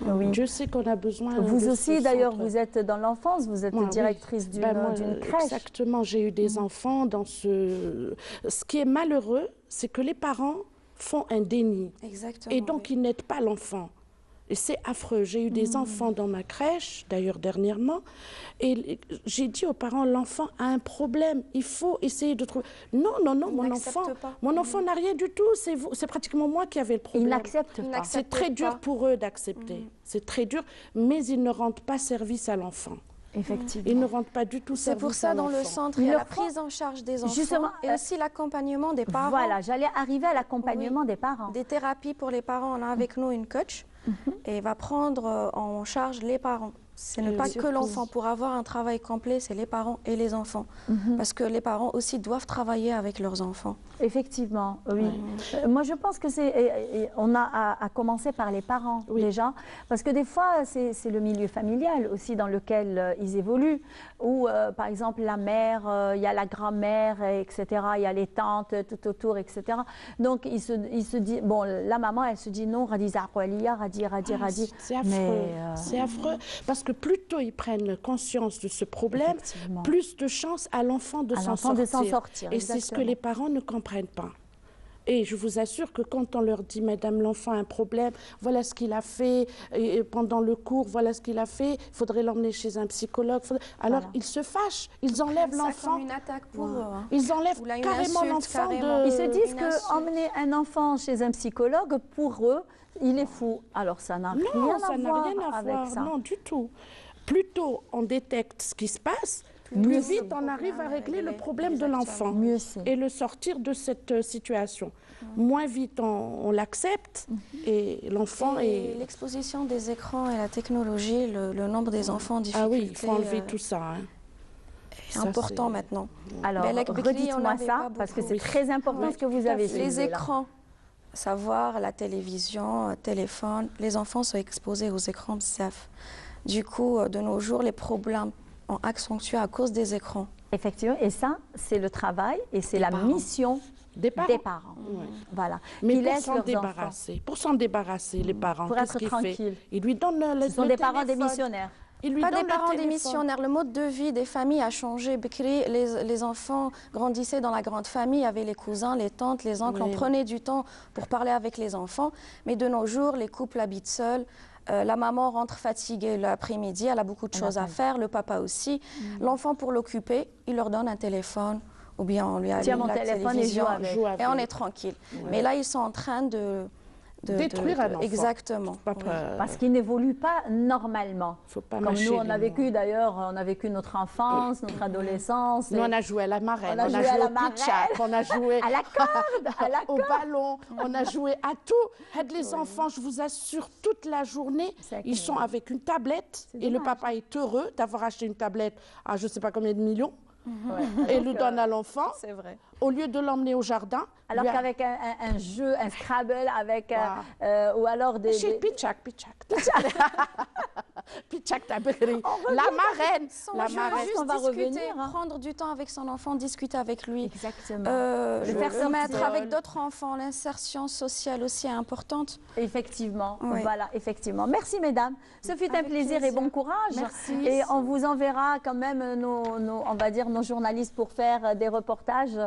Oui. Dieu sait qu'on a besoin. Vous aussi, d'ailleurs, vous êtes dans l'enfance, vous êtes directrice d'une crèche. Exactement, j'ai eu des enfants dans ce... Ce qui est malheureux, c'est que les parents font un déni. Exactement. Et donc, ils n'aident pas l'enfant. Et c'est affreux. J'ai eu des enfants dans ma crèche, d'ailleurs dernièrement, et j'ai dit aux parents, l'enfant a un problème, il faut essayer de trouver... Non, mon enfant n'a rien du tout, c'est pratiquement moi qui avais le problème. Il n'accepte pas. C'est très dur pour eux d'accepter, c'est très dur, mais ils ne rendent pas service à l'enfant. Effectivement. Ils ne rendent pas du tout service à l'enfant. C'est pour ça, dans le centre, il y a la prise en charge des enfants. Justement, et aussi l'accompagnement des parents. Voilà, j'allais arriver à l'accompagnement des parents. Des thérapies pour les parents. On a avec nous une coach et va prendre en charge les parents. Ce n'est pas que l'enfant. Pour avoir un travail complet, c'est les parents et les enfants. Parce que les parents aussi doivent travailler avec leurs enfants. Effectivement, oui. Moi, je pense que on a à commencer par les parents déjà, parce que des fois, c'est le milieu familial aussi dans lequel ils évoluent, où par exemple la mère, il y a la grand-mère, etc. Il y a les tantes tout autour, etc. Donc il se dit, bon, la maman, elle se dit non, radi. C'est affreux. C'est affreux, parce que plus tôt ils prennent conscience de ce problème, plus de chance à l'enfant de s'en sortir. Et c'est ce que les parents ne comprennent pas. Et je vous assure que quand on leur dit, Madame, l'enfant a un problème, voilà ce qu'il a fait et pendant le cours, voilà ce qu'il a fait, il faudrait l'emmener chez un psychologue. Alors ils se fâchent, ils enlèvent l'enfant. Comme une attaque pour eux. Ils enlèvent carrément l'enfant de... Ils se disent qu'emmener un enfant chez un psychologue, pour eux, il est fou. Alors ça n'a rien à voir avec ça. Non, du tout. Plus tôt on détecte ce qui se passe, plus vite on arrive à régler le problème de l'enfant et le sortir de cette situation. Moins vite on l'accepte et l'enfant est... L'exposition des écrans et la technologie, le nombre des enfants en difficulté... Ah oui, il faut enlever tout ça. C'est important maintenant. Alors, redites-moi ça, parce que c'est très important ce que vous avez dit. Les écrans, savoir la télévision, téléphone, les enfants sont exposés aux écrans bzaf. Du coup, de nos jours, les problèmes ont accentué à cause des écrans. Effectivement, et ça, c'est le travail et c'est la mission des parents. Voilà. Mais pour s'en débarrasser, les parents, pour être tranquille. Ils lui donnent Ce sont des parents démissionnaires. Pas des parents démissionnaires. Le mode de vie des familles a changé. Les enfants grandissaient dans la grande famille, avaient les cousins, les tantes, les oncles. On prenait du temps pour parler avec les enfants. Mais de nos jours, les couples habitent seuls. La maman rentre fatiguée l'après-midi, elle a beaucoup de choses à faire, le papa aussi. L'enfant, pour l'occuper, il leur donne un téléphone ou bien on lui allume la télévision et on est tranquille. Mais là, ils sont en train de détruire un enfant. Exactement. Parce qu'il n'évolue pas normalement. Comme nous, on a vécu d'ailleurs, on a vécu notre enfance, notre adolescence. Nous, on a joué à la marraine, on a joué au pitchak, on a joué à la corde, au ballon, on a joué à tout. Les enfants, je vous assure, toute la journée, ils sont avec une tablette et le papa est heureux d'avoir acheté une tablette à je ne sais pas combien de millions. Et le donne à l'enfant, au lieu de l'emmener au jardin. Alors qu'avec un jeu, un Scrabble, avec, ou alors des... Pitchak. Pitchak Taberi. La marraine. La marraine. On va revenir. Prendre du temps avec son enfant, discuter avec lui. Exactement. Le faire mettre avec d'autres enfants. L'insertion sociale aussi est importante. Effectivement. Voilà, effectivement. Merci, mesdames. Ce fut un plaisir et bon courage. Merci. Et on vous enverra quand même on va dire nos journalistes pour faire des reportages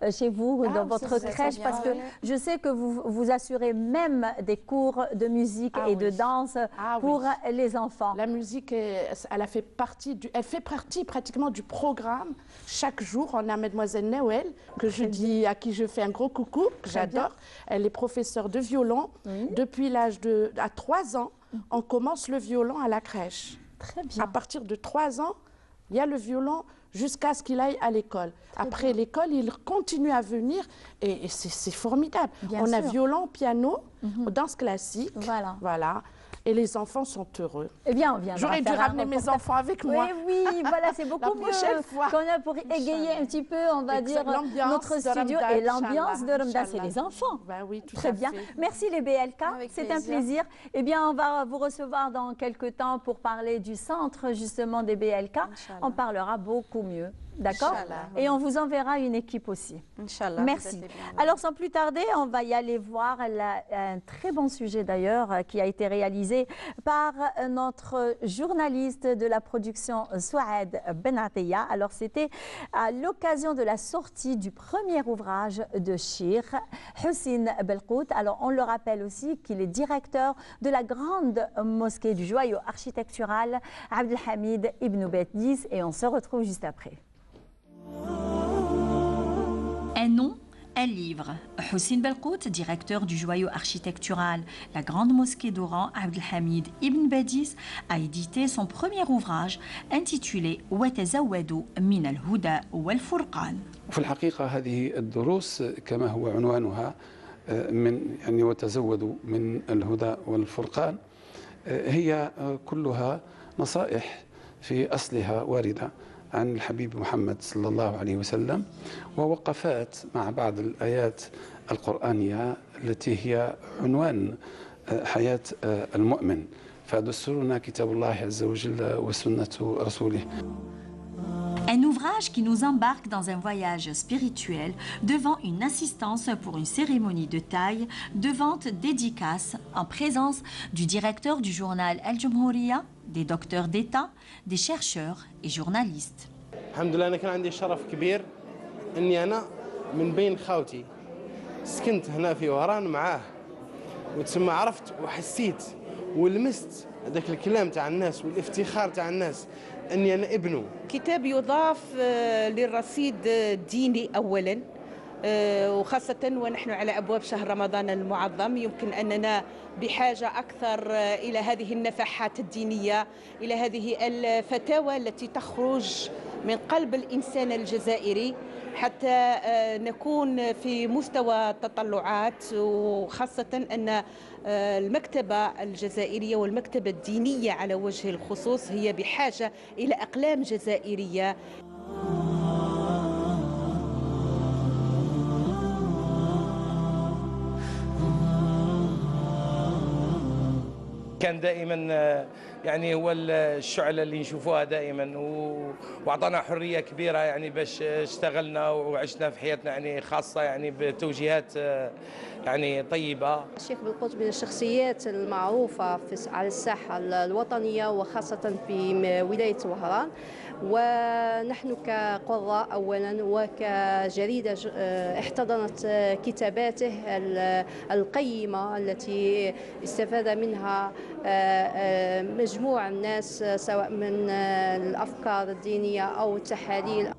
chez vous, dans votre crèche, parce que je sais que vous assurez même des cours de musique et de danse pour les enfants. La musique, elle fait partie pratiquement du programme. Chaque jour, on a Mademoiselle Noël, à qui je fais un gros coucou, que j'adore. Elle est professeure de violon. Depuis l'âge à 3 ans, on commence le violon à la crèche. Très bien. À partir de 3 ans, il y a le violon jusqu'à ce qu'il aille à l'école. Après l'école, il continue à venir et c'est formidable. On a violon, piano, danse classique. Voilà. Et les enfants sont heureux. Eh bien, on viendra. J'aurais dû ramener mes enfants avec moi. Oui, voilà, c'est beaucoup mieux qu'on a pour égayer un petit peu, on va dire, notre studio et l'ambiance de Ramadan, c'est les enfants. Oui, tout Très bien. Merci les BLK, c'est un plaisir. Eh bien, on va vous recevoir dans quelques temps pour parler du centre justement des BLK. On parlera beaucoup mieux. D'accord. Et on vous enverra une équipe aussi. Inch'Allah. Merci. Alors, sans plus tarder, on va y aller voir un très bon sujet d'ailleurs qui a été réalisé par notre journaliste de la production Souad Benatia. Alors, c'était à l'occasion de la sortie du premier ouvrage de Cheikh Hussein Belkout. Alors, on le rappelle aussi qu'il est directeur de la grande mosquée du joyau architectural Abdelhamid Ibn Bedis et on se retrouve juste après. Un nom, un livre. Hussein Belkout, directeur du joyau architectural La Grande Mosquée d'Oran, Abdelhamid Ibn Bedis, a édité son premier ouvrage intitulé وتزودوا من الهدى والفرقان. في الحقيقة هذه الدروس كما هو عنوانها من وتزودوا من الهدى والفرقان هي كلها نصائح في أصلها واردة عن الحبيب محمد صلى الله عليه وسلم، ووقفات مع بعض الآيات القرآنية التي هي عنوان حياة المؤمن. فدستورنا كتاب الله عز وجل وسنة رسوله. Un ouvrage qui nous embarque dans un voyage spirituel devant une assistance pour une cérémonie de taille, devant dédicace en présence du directeur du journal El Jumhuriya, des docteurs d'État, des chercheurs et journalistes. الحمد لله أنا كان عندي شرف كبير إني أنا من بين خاوتي سكنت هنا في وهران معاه، وتسمى عرفت وحسيت ولمست هذاك الكلام تاع الناس والافتخار تاع الناس اني انا ابنه. كتاب يضاف للرصيد الديني اولا، وخاصة ونحن على أبواب شهر رمضان المعظم، يمكن أننا بحاجة أكثر إلى هذه النفحات الدينية، إلى هذه الفتاوى التي تخرج من قلب الإنسان الجزائري حتى نكون في مستوى التطلعات، وخاصة أن المكتبة الجزائرية والمكتبة الدينية على وجه الخصوص هي بحاجة إلى أقلام جزائرية. كان دائما يعني هو الشعلة اللي نشوفوها دائما، واعطانا حرية كبيرة يعني باش اشتغلنا وعشنا في حياتنا يعني خاصة يعني بتوجيهات يعني طيبة. الشيخ بالقطب من الشخصيات المعروفة على الساحة الوطنية وخاصة في ولاية وهران، ونحن كقراء أولا وكجريدة احتضنت كتاباته القيمة التي استفاد منها مجموع الناس سواء من الأفكار الدينية أو التحاليل.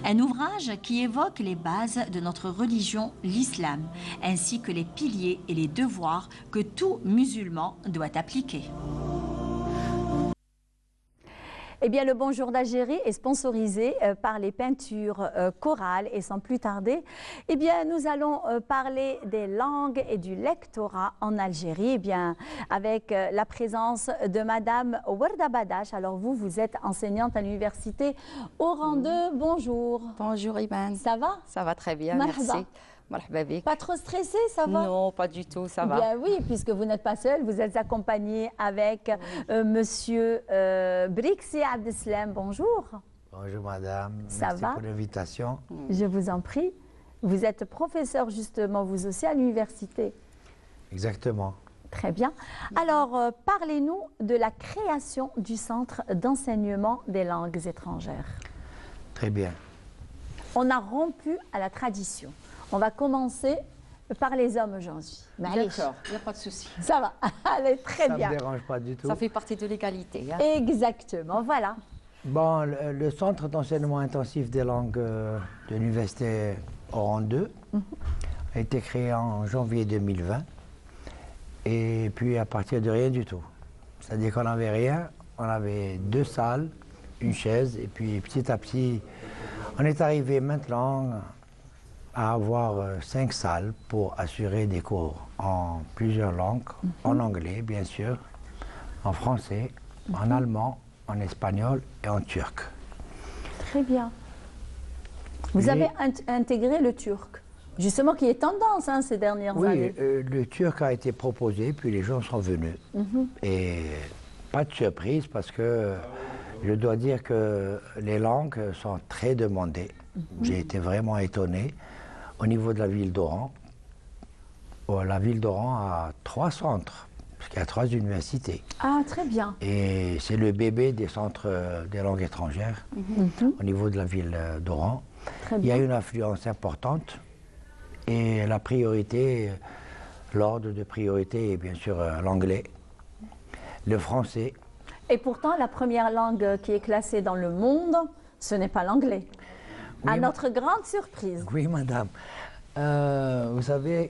Un ouvrage qui évoque les bases de notre religion, l'islam, ainsi que les piliers et les devoirs que tout musulman doit appliquer. Eh bien, le Bonjour d'Algérie est sponsorisé par les peintures chorales et sans plus tarder, eh bien, nous allons parler des langues et du lectorat en Algérie, eh bien, avec la présence de Madame Warda Badache. Alors vous, vous êtes enseignante à l'université Oran 2. Bonjour. Bonjour Iman. Ça va? Ça va très bien, Marhaba. merci. Marhaba bik. Pas trop stressé, ça va? Non, pas du tout, ça va. Bien oui, puisque vous n'êtes pas seule, vous êtes accompagnée avec Monsieur Brixi Abdeslam. Bonjour. Bonjour madame, Ça merci va? pour l'invitation. Je vous en prie. Vous êtes professeur justement, vous aussi, à l'université. Exactement. Très bien. Alors, parlez-nous de la création du Centre d'enseignement des langues étrangères. Très bien. On a rompu à la tradition. On va commencer par les hommes aujourd'hui. D'accord, il n'y a pas de souci. Ça va, allez, très bien. Ça ne me dérange pas du tout. Ça fait partie de l'égalité. Hein. Exactement, voilà. Bon, le Centre d'enseignement intensif des langues de l'université Oran 2 a été créé en janvier 2020. Et puis à partir de rien du tout. C'est-à-dire qu'on n'avait rien, on avait 2 salles, une chaise, et puis petit à petit, on est arrivé maintenant à avoir 5 salles pour assurer des cours en plusieurs langues, en anglais bien sûr, en français, en allemand, en espagnol et en turc. Très bien. Vous avez intégré le turc, justement qui est tendance hein, ces dernières années. Oui, le turc a été proposé, puis les gens sont venus. Et pas de surprise parce que je dois dire que les langues sont très demandées. J'ai été vraiment étonné. Au niveau de la ville d'Oran, la ville d'Oran a 3 centres, parce qu'il y a 3 universités. Ah, très bien. Et c'est le bébé des centres des langues étrangères au niveau de la ville d'Oran. Il y a une affluence importante et la priorité, l'ordre de priorité est bien sûr l'anglais, le français. Et pourtant, la première langue qui est classée dans le monde, ce n'est pas l'anglais. Oui, à notre grande surprise. Oui, madame. Vous savez,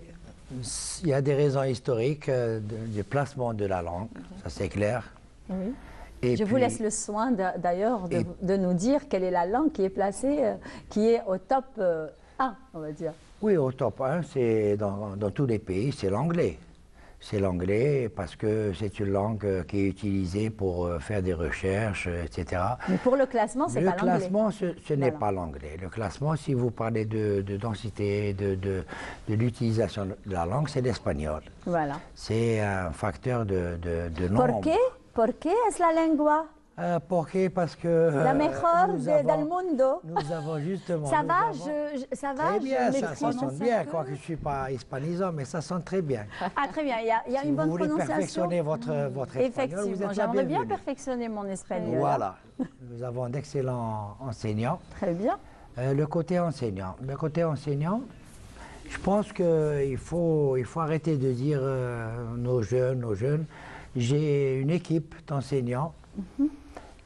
il y a des raisons historiques du placement de la langue, ça c'est clair. Oui. Et Je vous laisse le soin d'ailleurs de nous dire quelle est la langue qui est placée, qui est au top 1, on va dire. Oui, au top 1, c'est dans tous les pays, c'est l'anglais. c'est l'anglais parce que c'est une langue qui est utilisée pour faire des recherches, etc. Mais pour le classement, c'est pas l'anglais. Le classement, ce n'est pas l'anglais. Le classement, si vous parlez de densité, de l'utilisation de la langue, c'est l'espagnol. Voilà. C'est un facteur de nombre. ¿Por qué es la lengua Pourquoi? Parce que la mejor del mundo. Nous avons justement. Ça va, ça va. Très bien, ça sonne bien. Quoique je ne suis pas hispanisant, mais ça sonne très bien. Ah, très bien. Il y a une bonne prononciation. Si vous voulez perfectionner votre espagnol, effectivement, j'aimerais bien perfectionner mon espagnol. Voilà. Nous avons d'excellents enseignants. Très bien. Le côté enseignant. Je pense qu'il faut arrêter de dire nos jeunes. J'ai une équipe d'enseignants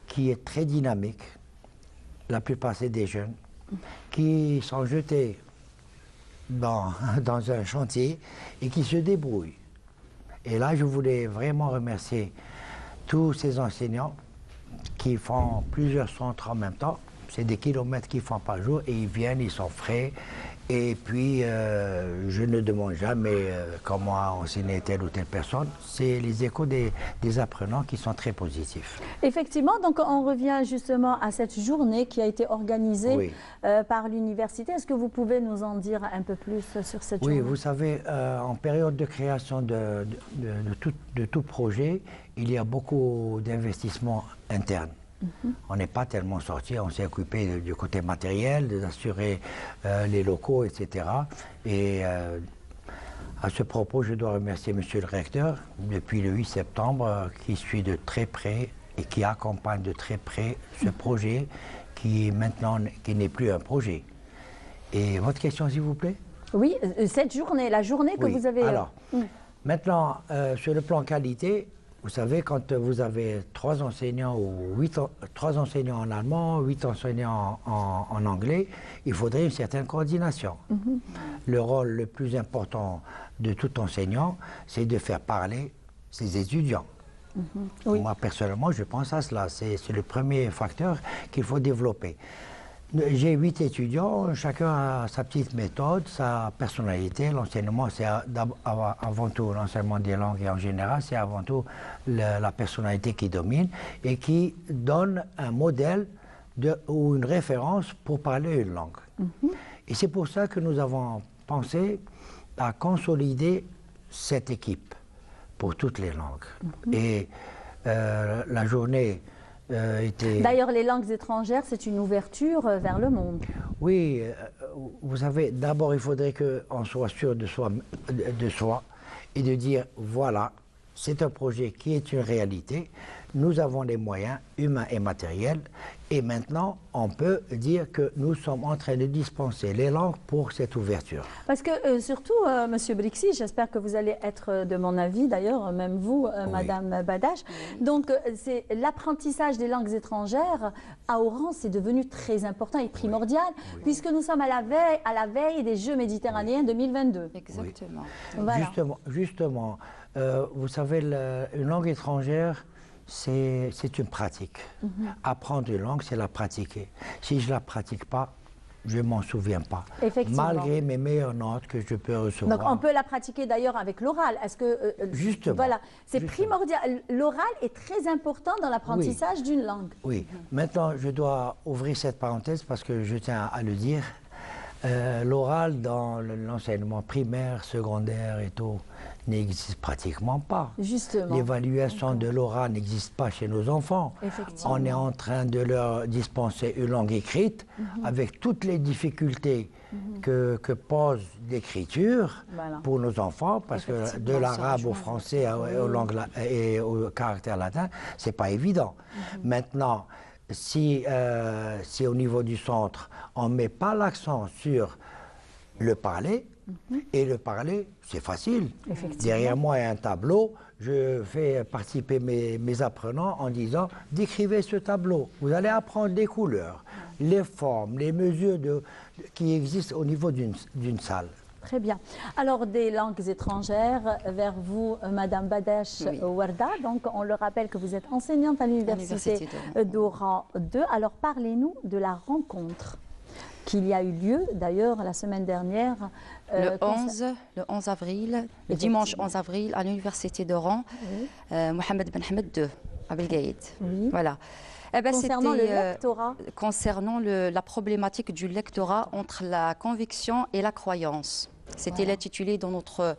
qui est très dynamique. La plupart, c'est des jeunes qui sont jetés dans un chantier et qui se débrouillent. Et là, je voulais vraiment remercier tous ces enseignants qui font plusieurs centres en même temps. C'est des kilomètres qu'ils font par jour et ils viennent, ils sont frais. Et puis, je ne demande jamais comment enseigner telle ou telle personne. C'est les échos des apprenants qui sont très positifs. Effectivement, donc on revient justement à cette journée qui a été organisée par l'université. Est-ce que vous pouvez nous en dire un peu plus sur cette journée? Oui, vous savez, en période de création de tout projet, il y a beaucoup d'investissements internes. On n'est pas tellement sorti, on s'est occupé du côté matériel, d'assurer les locaux, etc. Et à ce propos, je dois remercier Monsieur le recteur, depuis le 8 septembre, qui suit de très près et qui accompagne de très près ce projet qui maintenant qui n'est plus un projet. Et votre question, s'il vous plaît? Oui, cette journée, la journée que vous avez... Alors, maintenant, sur le plan qualité, vous savez, quand vous avez 3 enseignants ou 3 enseignants en allemand, 8 enseignants en anglais, il faudrait une certaine coordination. Le rôle le plus important de tout enseignant, c'est de faire parler ses étudiants. Moi, personnellement, je pense à cela. C'est le premier facteur qu'il faut développer. J'ai 8 étudiants, chacun a sa petite méthode, sa personnalité. L'enseignement, c'est avant tout l'enseignement des langues et en général, c'est avant tout la personnalité qui domine et qui donne un modèle ou une référence pour parler une langue. Et c'est pour ça que nous avons pensé à consolider cette équipe pour toutes les langues. Et la journée... D'ailleurs, les langues étrangères, c'est une ouverture vers le monde. Oui, vous savez, d'abord, il faudrait qu'on soit sûr de soi et de dire, voilà, c'est un projet qui est une réalité. Nous avons les moyens humains et matériels. Et maintenant, on peut dire que nous sommes en train de dispenser les langues pour cette ouverture. Parce que surtout, Monsieur Brixi, j'espère que vous allez être de mon avis, d'ailleurs, même vous, Madame Badache. Donc, c'est l'apprentissage des langues étrangères à Oran, c'est devenu très important et primordial, puisque nous sommes à la veille des Jeux méditerranéens 2022. Exactement. Voilà. Justement, vous savez, une langue étrangère, c'est une pratique. Apprendre une langue, c'est la pratiquer. Si je ne la pratique pas, je ne m'en souviens pas. Malgré mes meilleures notes que je peux recevoir. Donc on peut la pratiquer d'ailleurs avec l'oral. Est-ce que justement. Voilà, c'est primordial. L'oral est très important dans l'apprentissage d'une langue. Oui. Maintenant, je dois ouvrir cette parenthèse parce que je tiens à le dire. L'oral dans l'enseignement primaire, secondaire et tout n'existe pratiquement pas. Justement. L'évaluation de l'oral n'existe pas chez nos enfants. On est en train de leur dispenser une langue écrite avec toutes les difficultés que pose l'écriture pour nos enfants, parce que de l'arabe au français et au caractère latin, c'est pas évident. Maintenant, si au niveau du centre, on ne met pas l'accent sur le parler, et le parler, c'est facile. Derrière moi, il y a un tableau, je fais participer mes apprenants en disant « décrivez ce tableau ». Vous allez apprendre les couleurs, les formes, les mesures qui existent au niveau d'une salle. Très bien. Alors, des langues étrangères, vers vous, Madame Badache Warda. Donc, on le rappelle que vous êtes enseignante à l'Université d'Oran 2. Alors, parlez-nous de la rencontre. qu'il y a eu lieu d'ailleurs la semaine dernière. Le 11 avril, le dimanche 11 avril, à l'université d'Oran, Mohamed Ben Hamed II, à Belgaïd. Voilà. Eh ben, concernant le lectorat. Concernant la problématique du lectorat entre la conviction et la croyance. C'était l'intitulé de notre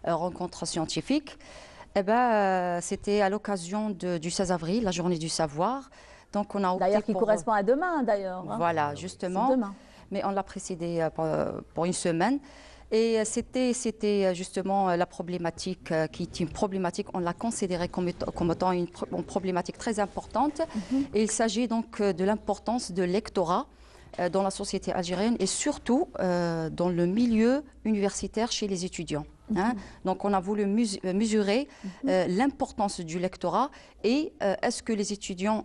rencontre scientifique. Eh ben, c'était à l'occasion du 16 avril, la journée du savoir. Donc on a opté d'ailleurs, qui correspond à demain, d'ailleurs. Voilà, justement. Demain. Mais on l'a précédé pour une semaine. Et c'était justement la problématique qui est une problématique, on l'a considérée comme étant une problématique très importante. Et il s'agit donc de l'importance de lectorat dans la société algérienne et surtout dans le milieu universitaire chez les étudiants. Hein. Donc on a voulu mesurer l'importance du lectorat et est-ce que les étudiants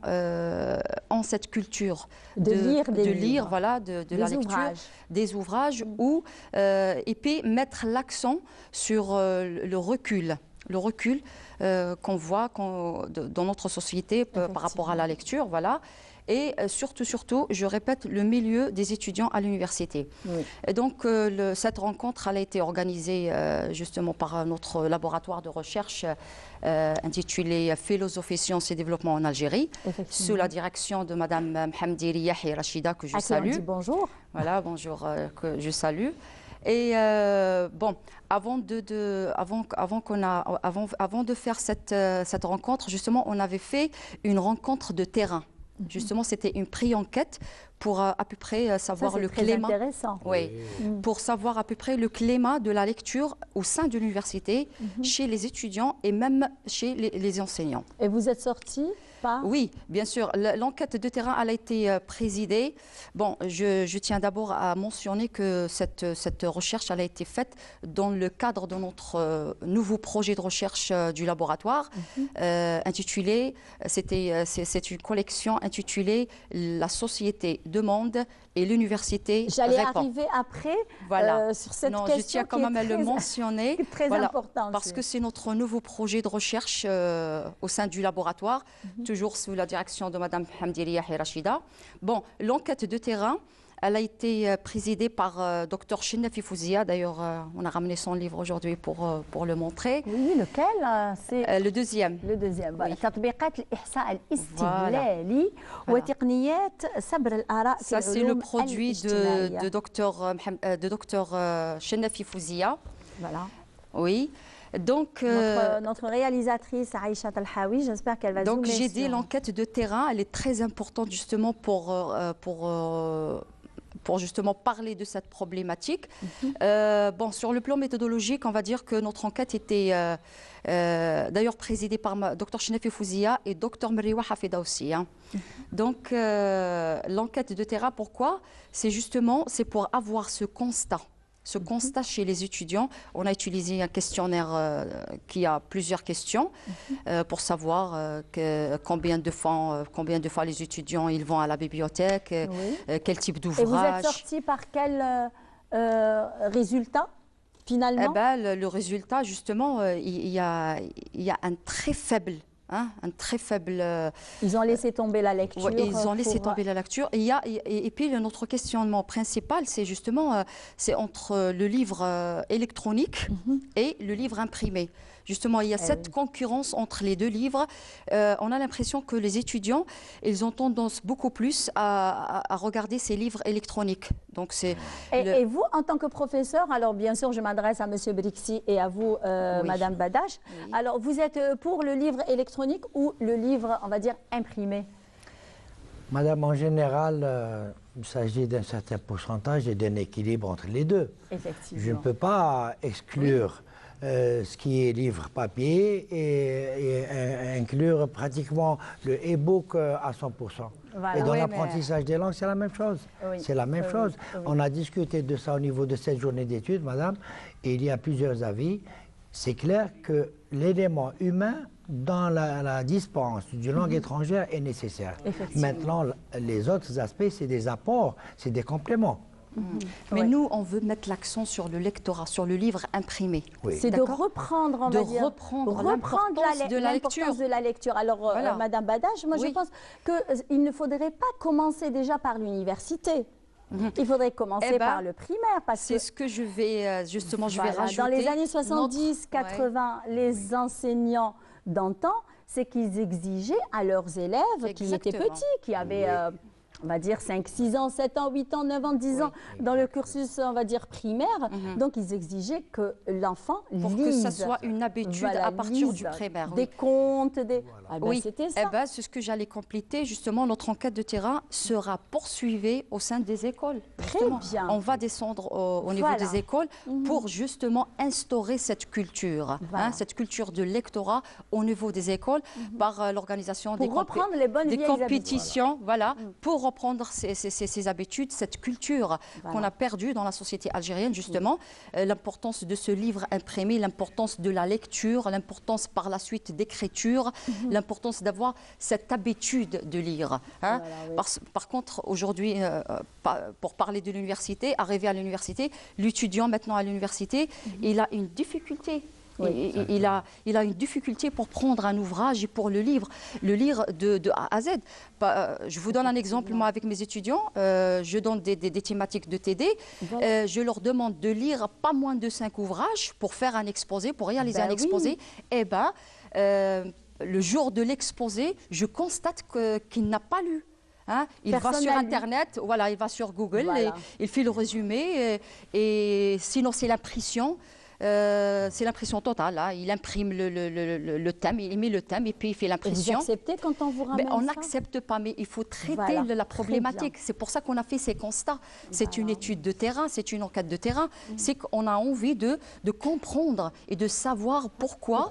ont cette culture de lire voilà, de la lecture, des ouvrages ou et puis mettre l'accent sur le recul qu'on voit dans notre société par rapport à la lecture, voilà. Et surtout, je répète, le milieu des étudiants à l'université. Et donc, cette rencontre elle a été organisée justement par notre laboratoire de recherche intitulé Philosophie, Sciences et Développement en Algérie, sous la direction de Madame Mhamdi Riyahi Rachida, que je salue. Bonjour. Voilà, bonjour, que je salue. Et bon, avant de faire cette rencontre, justement, on avait fait une rencontre de terrain. Justement, c'était une pré-enquête pour à peu près savoir le climat. C'est intéressant. Oui, pour savoir à peu près le climat de la lecture au sein de l'université, chez les étudiants et même chez les enseignants. Et vous êtes sortis par... Oui, bien sûr. L'enquête de terrain elle a été présidée. Bon, je tiens d'abord à mentionner que cette recherche elle a été faite dans le cadre de notre nouveau projet de recherche du laboratoire, intitulé, c'est une collection intitulée La société demande et l'université répond. J'allais arriver après sur cette question. Je tiens quand même à le mentionner. Très important. Parce que c'est notre nouveau projet de recherche au sein du laboratoire, toujours sous la direction de Mme Mhamdi Riyahi Rachida. Bon, l'enquête de terrain, elle a été présidée par Dr Chennafi Fouzia. D'ailleurs, on a ramené son livre aujourd'hui pour le montrer. Oui, lequel c'est le deuxième. Le deuxième. Voilà. تطبيقات الإحصاء الاستدلالي وتقنيات صبر الآراء في Ça, c'est le produit de Dr Chennafi Fouzia. Voilà. Oui. Donc, notre réalisatrice Aïcha Talhaoui, j'espère qu'elle va donc zoomer j'ai dit l'enquête de terrain, elle est très importante justement pour justement parler de cette problématique. Bon, sur le plan méthodologique, on va dire que notre enquête était d'ailleurs présidée par Dr Chennafi Fouzia et Dr Meriwa Hafida aussi. Hein. Donc l'enquête de terrain, pourquoi? C'est pour avoir ce constat. Ce constat chez les étudiants, on a utilisé un questionnaire qui a plusieurs questions pour savoir combien de fois les étudiants ils vont à la bibliothèque, quel type d'ouvrage. Et vous êtes sorti par quel résultat finalement? Eh ben, le résultat, justement, il y a un très faible. Un très faible... Ils ont laissé tomber la lecture. Ouais, ils ont laissé tomber la lecture. Et puis, notre questionnement principal, c'est justement c'est entre le livre électronique et le livre imprimé. Justement, il y a cette concurrence entre les deux livres. On a l'impression que les étudiants, ils ont tendance beaucoup plus à regarder ces livres électroniques. Donc, et vous, en tant que professeur, alors bien sûr, je m'adresse à M. Brixi et à vous, Madame Badache. Oui. Alors, vous êtes pour le livre électronique ou le livre, on va dire, imprimé? Madame, en général, il s'agit d'un certain pourcentage et d'un équilibre entre les deux. Effectivement. Je ne peux pas exclure ce qui est livre papier et inclure pratiquement le e-book à 100%. Voilà. Et dans l'apprentissage des langues, c'est la même chose. Oui. C'est la même chose. On a discuté de ça au niveau de cette journée d'études, madame, et il y a plusieurs avis. C'est clair que l'élément humain dans la dispense d'une langue étrangère est nécessaire. Maintenant, les autres aspects, c'est des apports, c'est des compléments. Mais nous, on veut mettre l'accent sur le lectorat, sur le livre imprimé. Oui. C'est de reprendre, on va dire, l'importance de la lecture. Alors, Madame Badache, moi je pense qu'il ne faudrait pas commencer déjà par l'université. Il faudrait commencer par le primaire. C'est ce que je vais, justement, je vais rajouter. Dans les années 70, 80, les enseignants d'antan, c'est qu'ils exigeaient à leurs élèves qui étaient petits, qui avaient... on va dire 5, 6 ans, 7 ans, 8 ans, 9 ans, 10 ans dans le cursus, on va dire, primaire. Donc, ils exigeaient que l'enfant lise. Pour que ça soit une habitude à partir du primaire. Des contes, des... c'était ça. C'est ce que j'allais compléter. Justement, notre enquête de terrain sera poursuivie au sein des écoles. Très bien. On va descendre au niveau des écoles pour justement instaurer cette culture, cette culture de lectorat au niveau des écoles par l'organisation des compétitions, pour reprendre ces habitudes, cette culture qu'on a perdue dans la société algérienne, justement. L'importance de ce livre imprimé, l'importance de la lecture, l'importance par la suite d'écriture, l'importance d'avoir cette habitude de lire. Par contre, aujourd'hui, pour parler de l'université, arrivé à l'université, l'étudiant maintenant à l'université, il a une difficulté. Il a une difficulté pour prendre un ouvrage et pour le lire de A à Z. Je vous donne un exemple, moi, avec mes étudiants, je donne des thématiques de TD, je leur demande de lire pas moins de 5 ouvrages pour faire un exposé, pour réaliser un exposé. Et le jour de l'exposé, je constate qu'il n'a pas lu. Il va sur Internet, il va sur Google, et il fait le résumé, et sinon c'est l'impression. C'est l'impression totale. Il imprime le thème, il met le thème et puis il fait l'impression. Vous acceptez quand on vous ramène on n'accepte pas, mais il faut traiter la problématique. C'est pour ça qu'on a fait ces constats. C'est une étude de terrain, c'est une enquête de terrain. C'est qu'on a envie de comprendre et de savoir pourquoi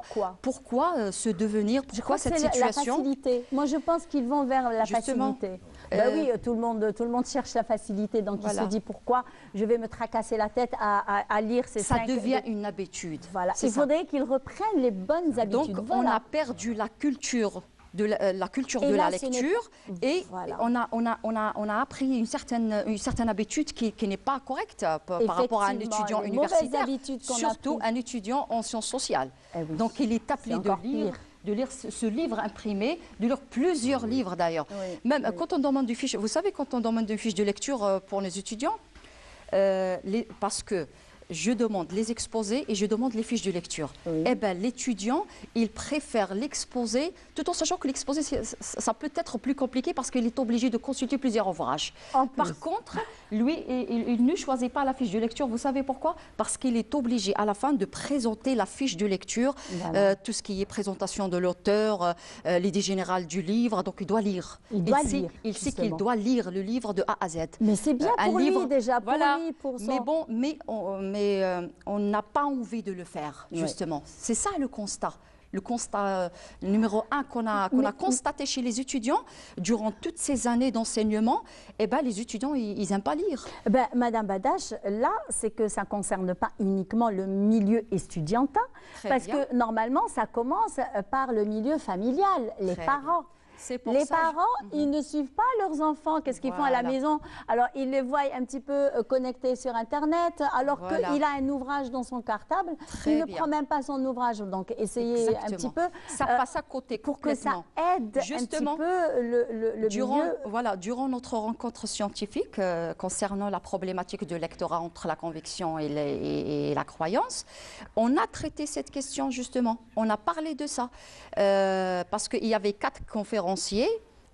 ce devenir, pourquoi cette situation. La facilité. Moi, je pense qu'ils vont vers la facilité. Oui, tout le monde cherche la facilité, donc il se dit pourquoi je vais me tracasser la tête à lire ces 5... Ça devient une habitude. Il faudrait qu'ils reprennent les bonnes habitudes. Donc on a perdu la culture de la lecture et on a appris une certaine habitude qui n'est pas correcte par rapport à un étudiant universitaire, surtout un étudiant en sciences sociales. Donc il est appelé de lire ce livre imprimé, de lire plusieurs livres d'ailleurs. Même quand on demande une fiche, vous savez, quand on demande une fiche de lecture pour les étudiants, parce que je demande les exposés et je demande les fiches de lecture. L'étudiant, il préfère l'exposé, tout en sachant que l'exposé, ça peut être plus compliqué parce qu'il est obligé de consulter plusieurs ouvrages. Par contre, lui, il ne choisit pas la fiche de lecture. Vous savez pourquoi? Parce qu'il est obligé à la fin de présenter la fiche de lecture, tout ce qui est présentation de l'auteur, l'idée générale du livre, donc il doit lire. Il sait qu'il doit lire le livre de A à Z. Mais c'est bien pour lui déjà, pour lui, pour son... Mais on n'a pas envie de le faire, justement. C'est ça le constat. Le constat numéro 1 qu'on a constaté chez les étudiants durant toutes ces années d'enseignement, les étudiants, ils n'aiment pas lire. Madame Badache, là, c'est que ça ne concerne pas uniquement le milieu estudiantin, parce que normalement, ça commence par le milieu familial, les parents. Les parents, ils ne suivent pas leurs enfants. Qu'est-ce qu'ils font à la maison? Alors, ils les voient un petit peu connectés sur Internet, alors qu'il a un ouvrage dans son cartable. Il ne prend même pas son ouvrage. Donc, essayez un petit peu... Ça passe à côté pour que ça aide justement un petit peu le milieu. Durant notre rencontre scientifique concernant la problématique de lectorat entre la conviction et la croyance, on a traité cette question, justement. On a parlé de ça. Parce qu'il y avait 4 conférences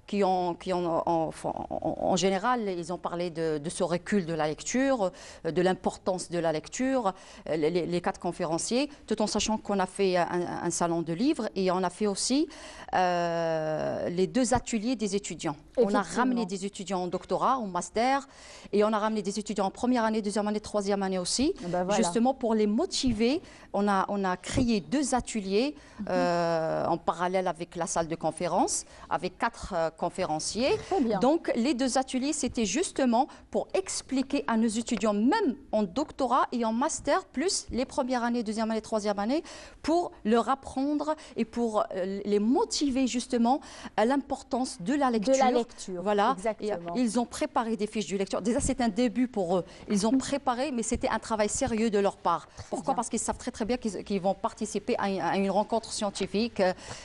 qui ont en général, ils ont parlé de ce recul de la lecture, de l'importance de la lecture, les 4 conférenciers, tout en sachant qu'on a fait un salon de livres et on a fait aussi les 2 ateliers des étudiants. On a ramené des étudiants en doctorat, en master, et on a ramené des étudiants en première année, deuxième année, troisième année aussi, justement pour les motiver. On a créé 2 ateliers en parallèle avec la salle de conférence, avec 4 conférenciers. Donc les 2 ateliers, c'était justement pour expliquer à nos étudiants, même en doctorat et en master, plus les premières années, deuxième année, troisième année, pour leur apprendre et pour les motiver justement à l'importance de la lecture. Et ils ont préparé des fiches de lecture. Déjà, c'est un début pour eux. Ils ont préparé, mais c'était un travail sérieux de leur part. Pourquoi? Parce qu'ils savent très bien qu'ils vont participer à une rencontre scientifique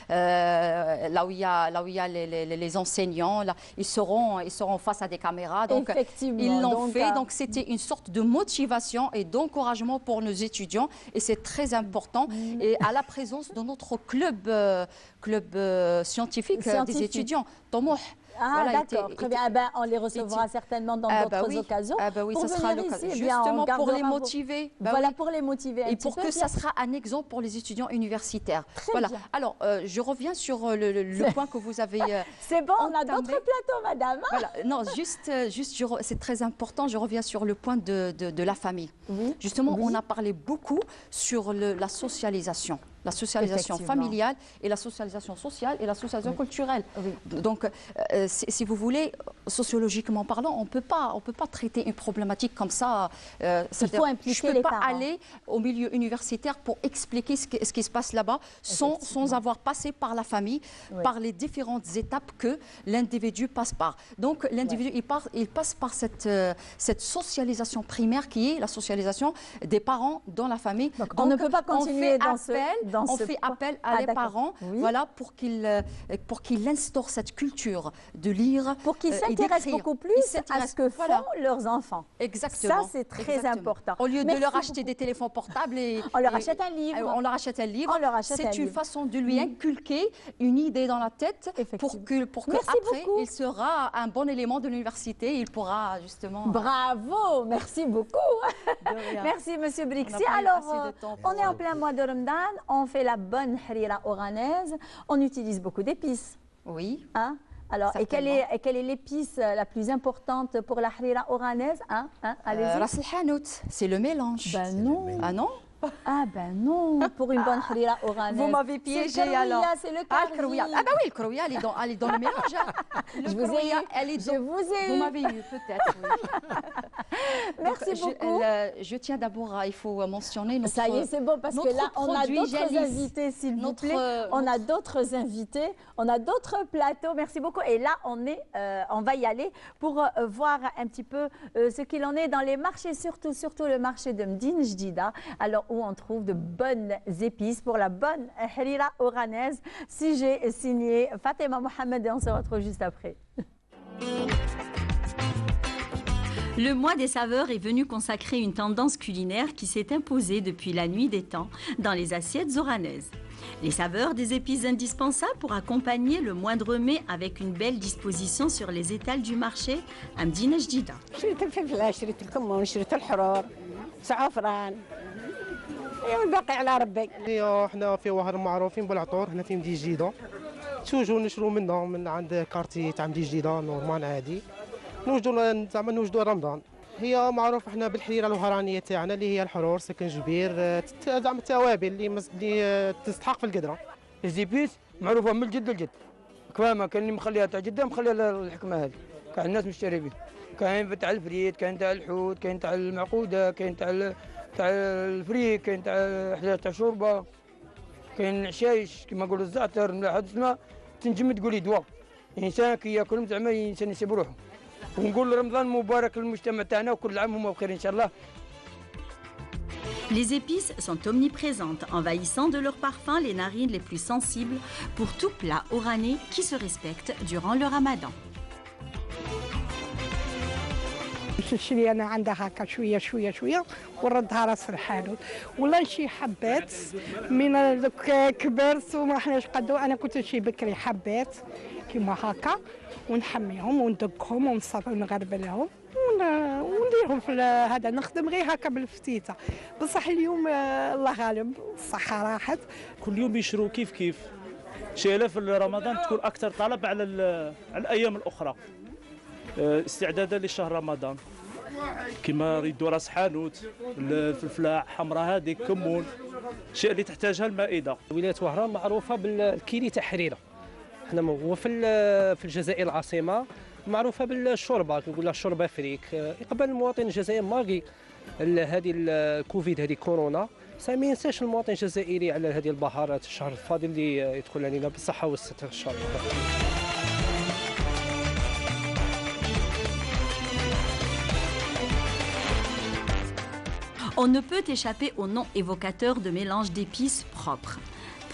là où il y a les enseignants, là, ils seront face à des caméras. Donc, Effectivement. ils l'ont Donc, fait. Donc, c'était une sorte de motivation et d'encouragement pour nos étudiants. Et c'est très important. Et à la présence de notre club scientifique des étudiants, Tomouh. Ah, voilà, d'accord, très bien. Ah ben, on les recevra certainement dans d'autres occasions. Ah bah oui, pour ça sera venir l'occasion. ici, eh bien, on Justement pour les gardera motiver. vos- voilà, pour les motiver un Et petit pour peu, que bien. ça sera un exemple pour les étudiants universitaires. Voilà. bien. Alors, je reviens sur le point que vous avez. C'est bon, on a d'autres plateaux, madame. Voilà. Non, c'est très important. Je reviens sur le point de la famille. Justement, on a parlé beaucoup sur la socialisation. La socialisation Effectivement. familiale et la socialisation sociale et la socialisation culturelle. Donc, si vous voulez, sociologiquement parlant, on peut pas traiter une problématique comme ça. faut impliquer je ne peux les pas parents. aller au milieu universitaire pour expliquer ce qui se passe là-bas sans avoir passé par la famille, par les différentes étapes que l'individu passe par. Donc, l'individu, il passe par cette socialisation primaire qui est la socialisation des parents dans la famille. Donc, on ne peut pas continuer On fait appel à les parents, voilà, pour qu'ils instaurent cette culture de lire, pour qu'ils s'intéressent beaucoup plus à ce que font leurs enfants. Exactement. Ça, c'est très Exactement. important. Au lieu de Merci leur acheter beaucoup. des téléphones portables, On leur achète un livre. On leur achète un livre. On leur achète un C'est une livre. façon de lui inculquer une idée dans la tête pour que Merci après beaucoup. il sera un bon élément de l'université. Il pourra justement. Bravo, merci beaucoup. Merci, Monsieur Brixi. Alors, on est en plein mois de Ramadan. On fait la bonne harira oranaise. On utilise beaucoup d'épices. Oui. Hein? Alors, et quelle est l'épice la plus importante pour la harira oranaise? Allez-y. Ras el-hanout, c'est le mélange. Ben non. Ah non? Ah ben non, pour une bonne harira oranaise. Vous m'avez piégé C'est le alors. c'est le Ah, le karouia. Ah bah oui, le karouia, elle est dans le mélange. Hein. Je vous ai eu. Vous m'avez eu, peut-être. Oui. Merci Donc, beaucoup. Je tiens d'abord, il faut mentionner notre. Ça y est, c'est bon parce que là, on a produit d'autres Jalis. invités, s'il vous plaît. On a d'autres invités, on a d'autres plateaux. Merci beaucoup. Et là, on va y aller pour voir un petit peu ce qu'il en est dans les marchés, surtout le marché de Mdine Jdida, alors où on trouve de bonnes épices pour la bonne harira oranaise. Si j'ai signé Fatima Mohamed et on se retrouve juste après. Le mois des saveurs est venu consacrer une tendance culinaire qui s'est imposée depuis la nuit des temps dans les assiettes oranaises. Les saveurs des épices indispensables pour accompagner le moindre mets avec une belle disposition sur les étals du marché à Mdine Jdida. شريت الفلفل شريت الكمون شريت الحرور زعفران والباقي على ربي احنا في وهر معروفين بالعطور هنا في مدينة جديدة توجو نشرو منهم من عند كارتي تاع مدينة جديدة نورمال عادي نوجدوا رمضان هي معروف احنا بالحريره الوهرانيه تاعنا اللي هي الحرور سكنجبير زعما التوابل اللي تستحق في القدره. الزيبيس معروفه من الجد للجد كفايه كاين اللي مخليها تاع جده مخليها الحكمه هذه كاع الناس مشتري به كاين تاع الفريت كاين تاع الحوت كاين تاع المعقوده كاين تاع الفريك كاين تاع حاجات تاع شوربه كاين العشايش كما نقولوا الزعتر هذا اسمها تنجم تقولي دواء الانسان كي ياكل زعما الانسان يسيب روحه ونقول رمضان مبارك للمجتمع تاعنا وكل عام وهم بخير ان شاء الله. Les épices sont omniprésentes, envahissant de leur parfum les narines les plus sensibles pour tout plat oranais qui se respecte durant le ramadan. تشري انا عندها هكا شويه شويه شويه ونردها راس الحانوت ولا نشي حبات من دوك كبرت وما حناش قدو انا كنت نشي بكري حبات كيما هكا ونحميهم وندقهم ونصفي ونغربلهم ونديرهم في هذا نخدم غير هكا بالفتيته بصح اليوم الله غالب الصحه راحت كل يوم يشرو كيف شيله في رمضان تكون اكثر طلب على الايام الاخرى استعدادا لشهر رمضان كما يريدوا راس حانوت الفلفله حمراء هذه كمون الشيء اللي تحتاجها المائده. ولايه وهران معروفه بالكيلي تاع حريره احنا وفي الجزائر العاصمه معروفه بالشوربه كنقول لها شوربه فريك يقبل المواطن الجزائري ماغي هذه الكوفيد هذه كورونا ما ينساش المواطن الجزائري على هذه البهارات الشهر الفاضل اللي يدخل علينا بالصحه والستر ان شاء الله. On ne peut échapper au nom évocateur de mélange d'épices propres.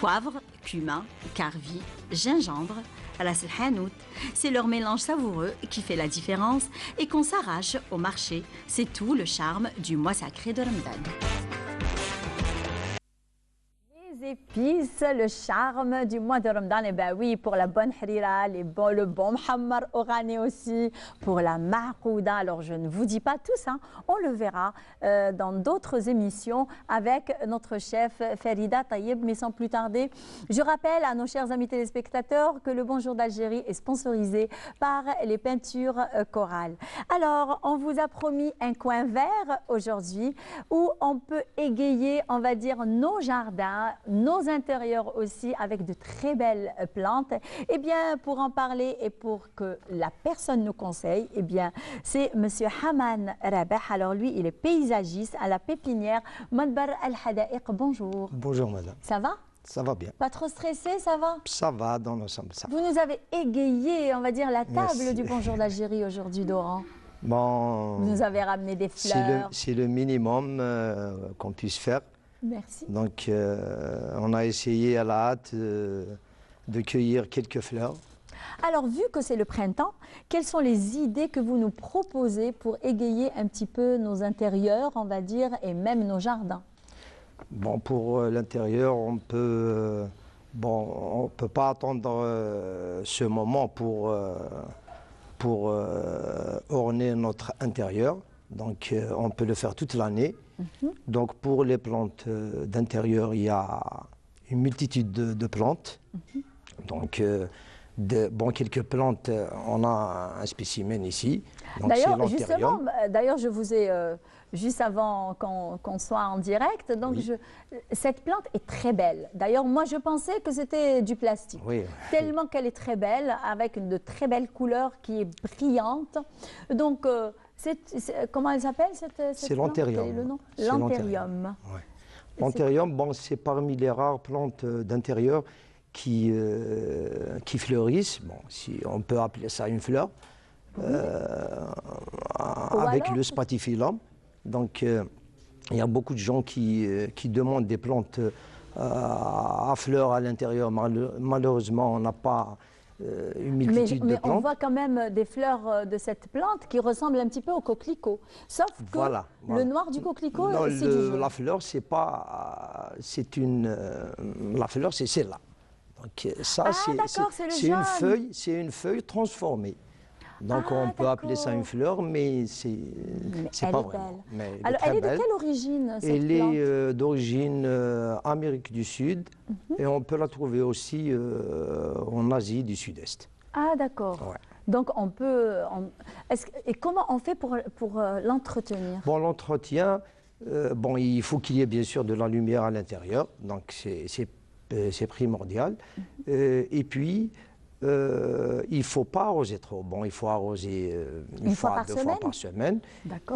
Poivre, cumin, carvi, gingembre, ras el hanout, c'est leur mélange savoureux qui fait la différence et qu'on s'arrache au marché. C'est tout le charme du mois sacré de Ramadan. Les épices, le charme du mois de Ramadan, et ben oui, pour la bonne harira, le bon muhammar orani aussi, pour la ma'kouda. Alors je ne vous dis pas tout ça, on le verra dans d'autres émissions avec notre chef Farida Tayeb, mais sans plus tarder. Je rappelle à nos chers amis téléspectateurs que le Bonjour d'Algérie est sponsorisé par les peintures Coral. Alors, on vous a promis un coin vert aujourd'hui où on peut égayer, on va dire, nos jardins, nos intérieurs aussi avec de très belles plantes. Eh bien, pour en parler et pour que la personne nous conseille, eh bien, c'est Monsieur Haman Rabah. Alors lui, il est paysagiste à la pépinière Madbar Al-Hadaïq. Bonjour. Bonjour madame. Ça va? Ça va bien. Pas trop stressé, ça va? Ça va dans l'ensemble, ça. Vous nous avez égayé, on va dire, la table Merci. du Bonjour d'Algérie aujourd'hui, Doran. Bon, Vous nous avez ramené des fleurs. c'est le minimum qu'on puisse faire. Merci. Donc, on a essayé à la hâte de cueillir quelques fleurs. Alors, vu que c'est le printemps, quelles sont les idées que vous nous proposez pour égayer un petit peu nos intérieurs, on va dire, et même nos jardins? Bon, pour l'intérieur, on peut pas attendre ce moment pour orner notre intérieur. Donc, on peut le faire toute l'année. Donc, pour les plantes d'intérieur, il y a une multitude de plantes. Donc, quelques plantes, on a un spécimen ici. D'ailleurs, justement, je vous ai, juste avant qu'on soit en direct, donc oui. Cette plante est très belle. D'ailleurs, moi, je pensais que c'était du plastique. Oui. Tellement qu'elle est très belle, avec une de très belles couleurs qui est brillante. Donc, comment elle s'appelle cette C'est plante? l'anthérium. Quel est le nom? C'est L'anthérium. Ouais. L'anthérium, bon, c'est parmi les rares plantes d'intérieur qui fleurissent. Bon, si on peut appeler ça une fleur, avec le spathiphyllum. Donc, il y a beaucoup de gens qui demandent des plantes à fleurs à l'intérieur. Malheureusement, on n'a pas une multitude de plantes. Mais on voit quand même des fleurs de cette plante qui ressemblent un petit peu au coquelicot. Sauf que le noir du coquelicot, c'est du jaune. La fleur, c'est pas... la fleur, c'est celle-là. Donc ça, c'est une feuille transformée. Donc on peut appeler ça une fleur, mais c'est pas vraiment. Mais alors elle est de quelle origine cette Elle plante? est d'origine Amérique du Sud et on peut la trouver aussi en Asie du Sud-Est. Ah d'accord. Ouais. Donc on peut... Et comment on fait pour l'entretenir? Bon, l'entretien, il faut qu'il y ait bien sûr de la lumière à l'intérieur, donc c'est primordial. Et puis, il ne faut pas arroser trop. Bon, il faut arroser une fois, deux fois par semaine.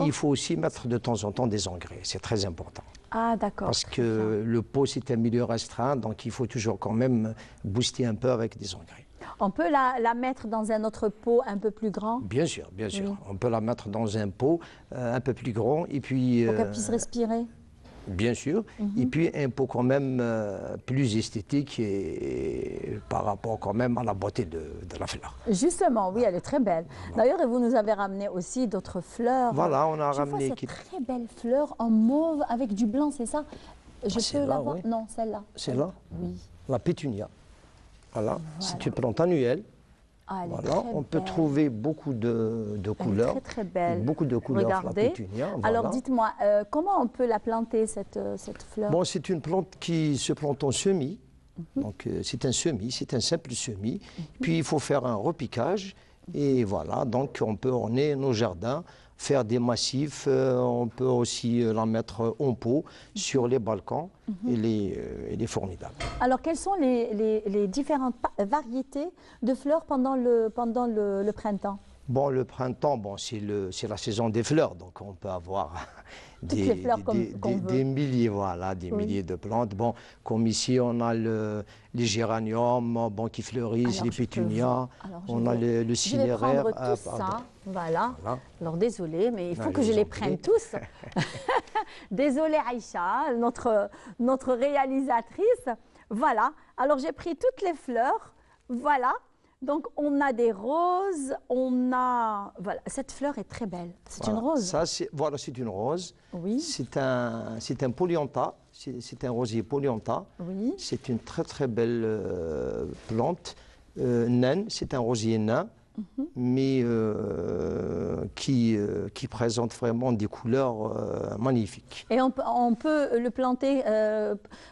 Il faut aussi mettre de temps en temps des engrais, c'est très important. Ah d'accord. Parce que le pot, c'est un milieu restreint, donc il faut toujours quand même booster un peu avec des engrais. On peut la mettre dans un autre pot un peu plus grand? Bien sûr, bien sûr. Oui. On peut la mettre dans un pot un peu plus grand et puis... Pour qu'elle puisse respirer? Bien sûr, et puis un pot quand même plus esthétique et par rapport quand même à la beauté de la fleur. Justement, oui, elle est très belle. D'ailleurs, vous nous avez ramené aussi d'autres fleurs. Voilà, on a ramené... cette très belle fleur en mauve avec du blanc, c'est ça? Je peux la voir? Oui. Non, celle-là. Celle-là? Oui. La pétunia. Voilà, c'est une plante annuelle. Ah, voilà, on peut trouver beaucoup de couleurs. Très très belle. Beaucoup de couleurs. Regardez. La pétunia, voilà. Alors dites-moi, comment on peut la planter cette fleur? Bon, c'est une plante qui se plante en semis. Donc c'est un semis, c'est un simple semis. Puis il faut faire un repiquage et voilà, donc on peut orner nos jardins, faire des massifs, on peut aussi la mettre en pot sur les balcons et elle est formidable. Alors quelles sont les différentes variétés de fleurs pendant le printemps? Bon, le printemps, c'est la saison des fleurs, donc on peut avoir des milliers, voilà, des milliers de plantes. Bon, comme ici, on a les géraniums qui fleurissent, les pétunias, on a le cinéraire. Je vais prendre tout ça, voilà. Alors désolé, mais il faut que je les prenne tous. Désolée Aïcha, notre réalisatrice. Voilà. Alors, j'ai pris toutes les fleurs. Voilà. Donc, on a des roses, on a... Voilà, cette fleur est très belle. C'est une rose. Ça, voilà, c'est une rose. Oui. C'est un polyantha, c'est un rosier polyantha. Oui. C'est une très très belle plante naine, c'est un rosier nain, mais qui présente vraiment des couleurs magnifiques. Et on peut le planter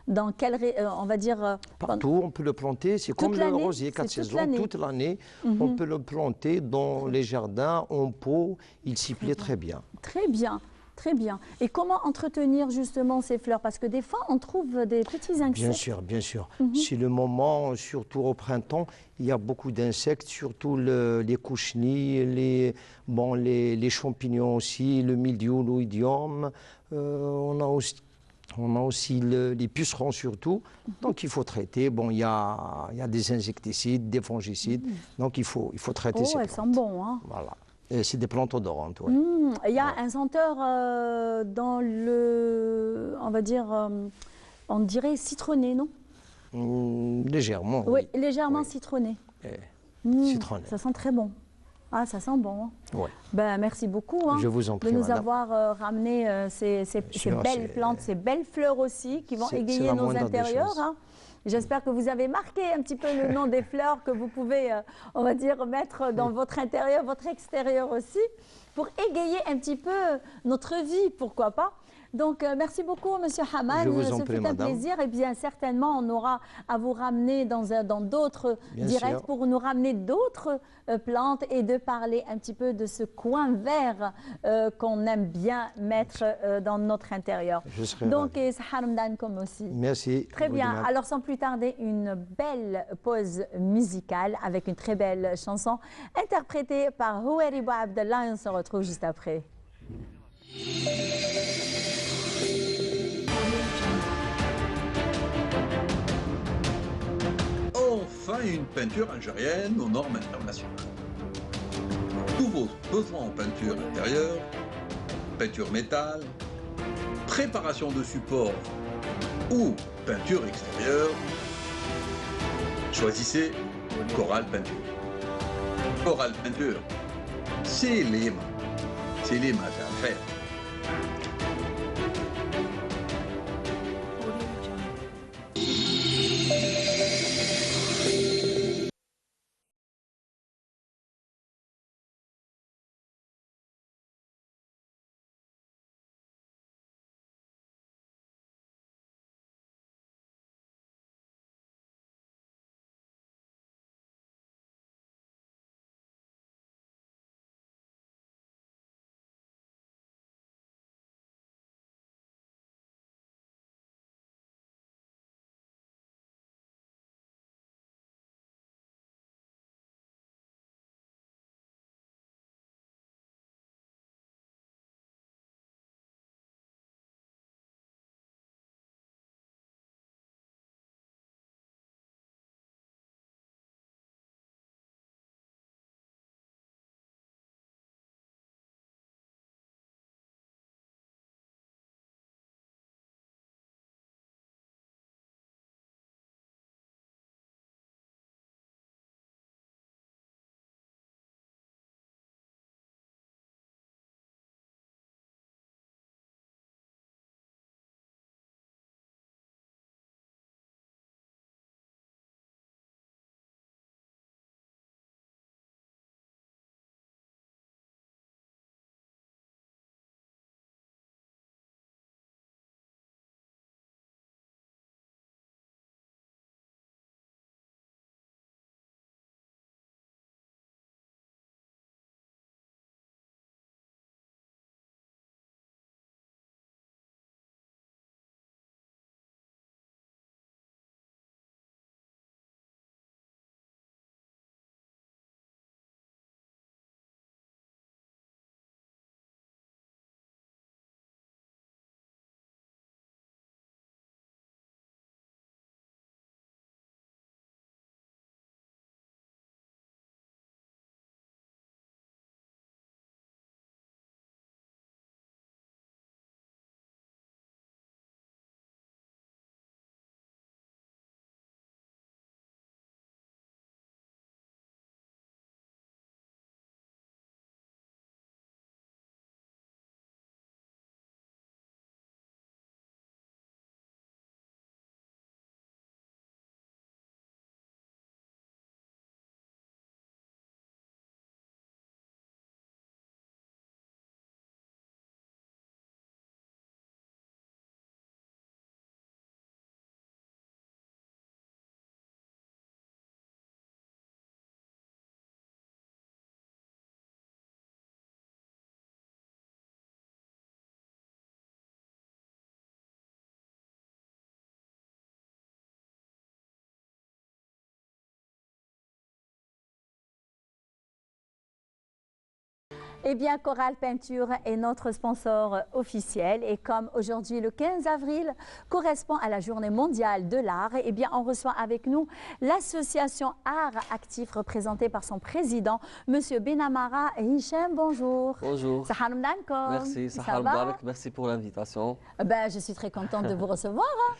dans quelle, on va dire... Partout, on peut le planter, c'est comme le rosier, 4 saisons, toute l'année. On peut le planter dans les jardins, en pot, il s'y plaît très bien. Très bien. Très bien. Et comment entretenir justement ces fleurs? Parce que des fois, on trouve des petits insectes. Bien sûr, bien sûr. C'est le moment, surtout au printemps, il y a beaucoup d'insectes, surtout les cochenilles, les champignons aussi, le mildiou, l'oïdium. On a aussi les pucerons surtout. Donc il faut traiter. Bon, il y a des insecticides, des fongicides. Donc il faut traiter ces plantes. Elles sentent bon, hein. Voilà. C'est des plantes odorantes, oui. Il y a un senteur dans le, on va dire, on dirait citronné, non? Légèrement. Oui, légèrement citronné. Citronné. Ça sent très bon. Ah, ça sent bon. Ouais. Ben, merci beaucoup Je vous en prie, de nous madame. avoir ramené ces belles plantes, ces belles fleurs aussi qui vont égayer nos intérieurs. Hein. J'espère que vous avez marqué un petit peu le nom des fleurs que vous pouvez, on va dire, mettre dans votre intérieur, votre extérieur aussi, pour égayer un petit peu notre vie, pourquoi pas. Donc, merci beaucoup, Monsieur Hamad. Je vous en Ce prie, fut un madame. plaisir. Et bien, certainement, on aura à vous ramener dans d'autres directs sûr. pour nous ramener d'autres plantes et de parler un petit peu de ce coin vert qu'on aime bien mettre dans notre intérieur. Je serai Donc, et Sahar Ramadan aussi. Merci. Très bien. Goudimad. Alors, sans plus tarder, une belle pause musicale avec une très belle chanson interprétée par Houari Bou Abdallah. Et on se retrouve juste après. Enfin une peinture algérienne aux normes internationales. Tous vos besoins en peinture intérieure, peinture métal, préparation de support ou peinture extérieure, choisissez Coral Peinture. Coral Peinture, c'est l'IMA à faire. Eh bien, Coral Peinture est notre sponsor officiel et comme aujourd'hui le 15 avril correspond à la journée mondiale de l'art, eh bien on reçoit avec nous l'association Art Actif représentée par son président, Monsieur Benamara Hicham. Bonjour. Bonjour. Merci, merci pour l'invitation. Ben, je suis très contente de vous recevoir. Hein.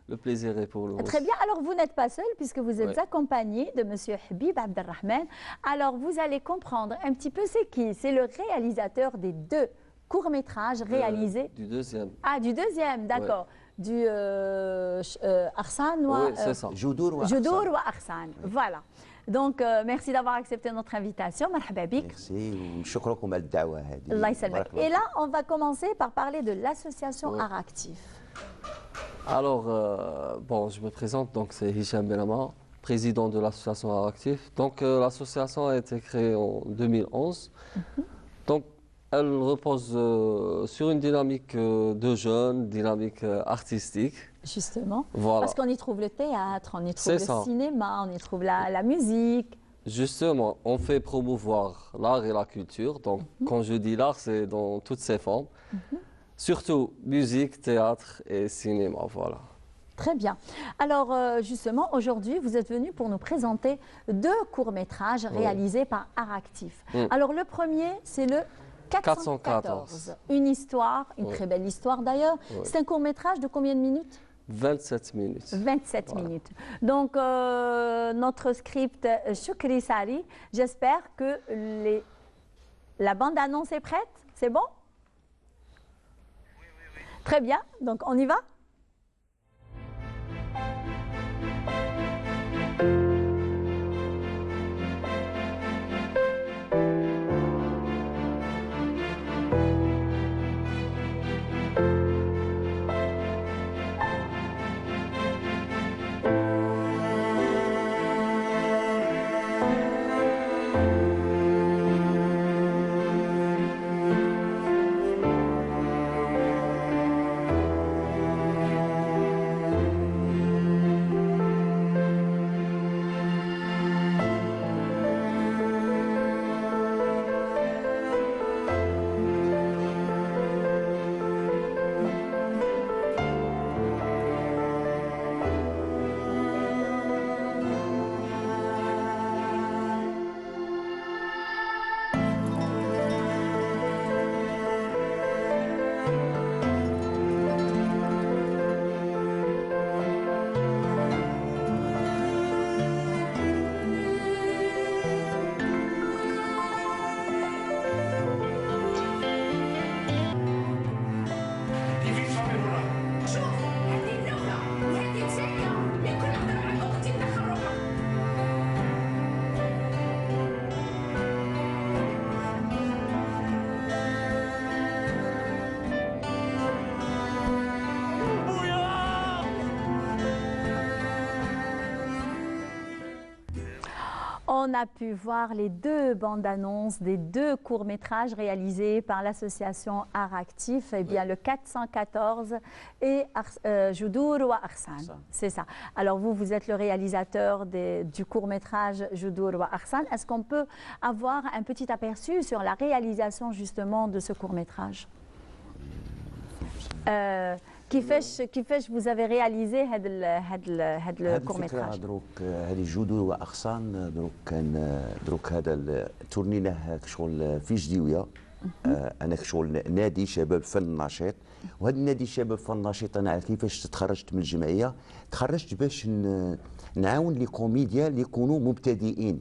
Le plaisir est pour nous. Très bien. Alors, vous n'êtes pas seul puisque vous êtes accompagné de Monsieur Habib Abdelrahman. Alors, vous allez comprendre un petit peu c'est qui. C'est le réalisateur des 2 courts-métrages réalisés. Du deuxième. Ah, du deuxième, d'accord. Du Arsan ou oui, c'est ça. Joudour ou Arsan. Voilà. Donc, merci d'avoir accepté notre invitation. Marhaba bik. Merci. وشكركم على الدعوة هذه. Allah يسلمك. Et là, on va commencer par parler de l'association Art Actif. Alors, bon, je me présente, donc c'est Hicham Benamara, président de l'association Art Actif. Donc, l'association a été créée en 2011. Donc, elle repose sur une dynamique de jeunes, dynamique artistique. Justement, voilà. Parce qu'on y trouve le théâtre, on y trouve le cinéma, on y trouve la musique. Justement, on fait promouvoir l'art et la culture. Donc, quand je dis l'art, c'est dans toutes ses formes. Surtout musique, théâtre et cinéma, voilà. Très bien. Alors justement, aujourd'hui, vous êtes venu pour nous présenter 2 courts-métrages réalisés par Art Actif. Alors le premier, c'est le 414. Une histoire, une très belle histoire d'ailleurs. C'est un court-métrage de combien de minutes? 27 minutes. 27 minutes. Donc notre script Choukri Sari, j'espère que la bande-annonce est prête. C'est bon? Très bien, donc on y va? On a pu voir les 2 bandes annonces des 2 courts-métrages réalisés par l'association Art Actif, eh bien le 414 et Joudour ou Arsan. C'est ça. Alors vous êtes le réalisateur du court-métrage Joudour ou Arsan. Est-ce qu'on peut avoir un petit aperçu sur la réalisation justement de ce court-métrage? كيفاش vous avez réalisé هذا الكورميتراج؟ دروك هذه جودور واغصان دروك هذا تورنيناه شغل في جديويه. انا شغل نادي شباب فن نشيط، وهذا النادي شباب فن نشيط انا كيفاش تخرجت من الجمعيه؟ تخرجت باش نعاون لي كوميديا اللي يكونوا مبتدئين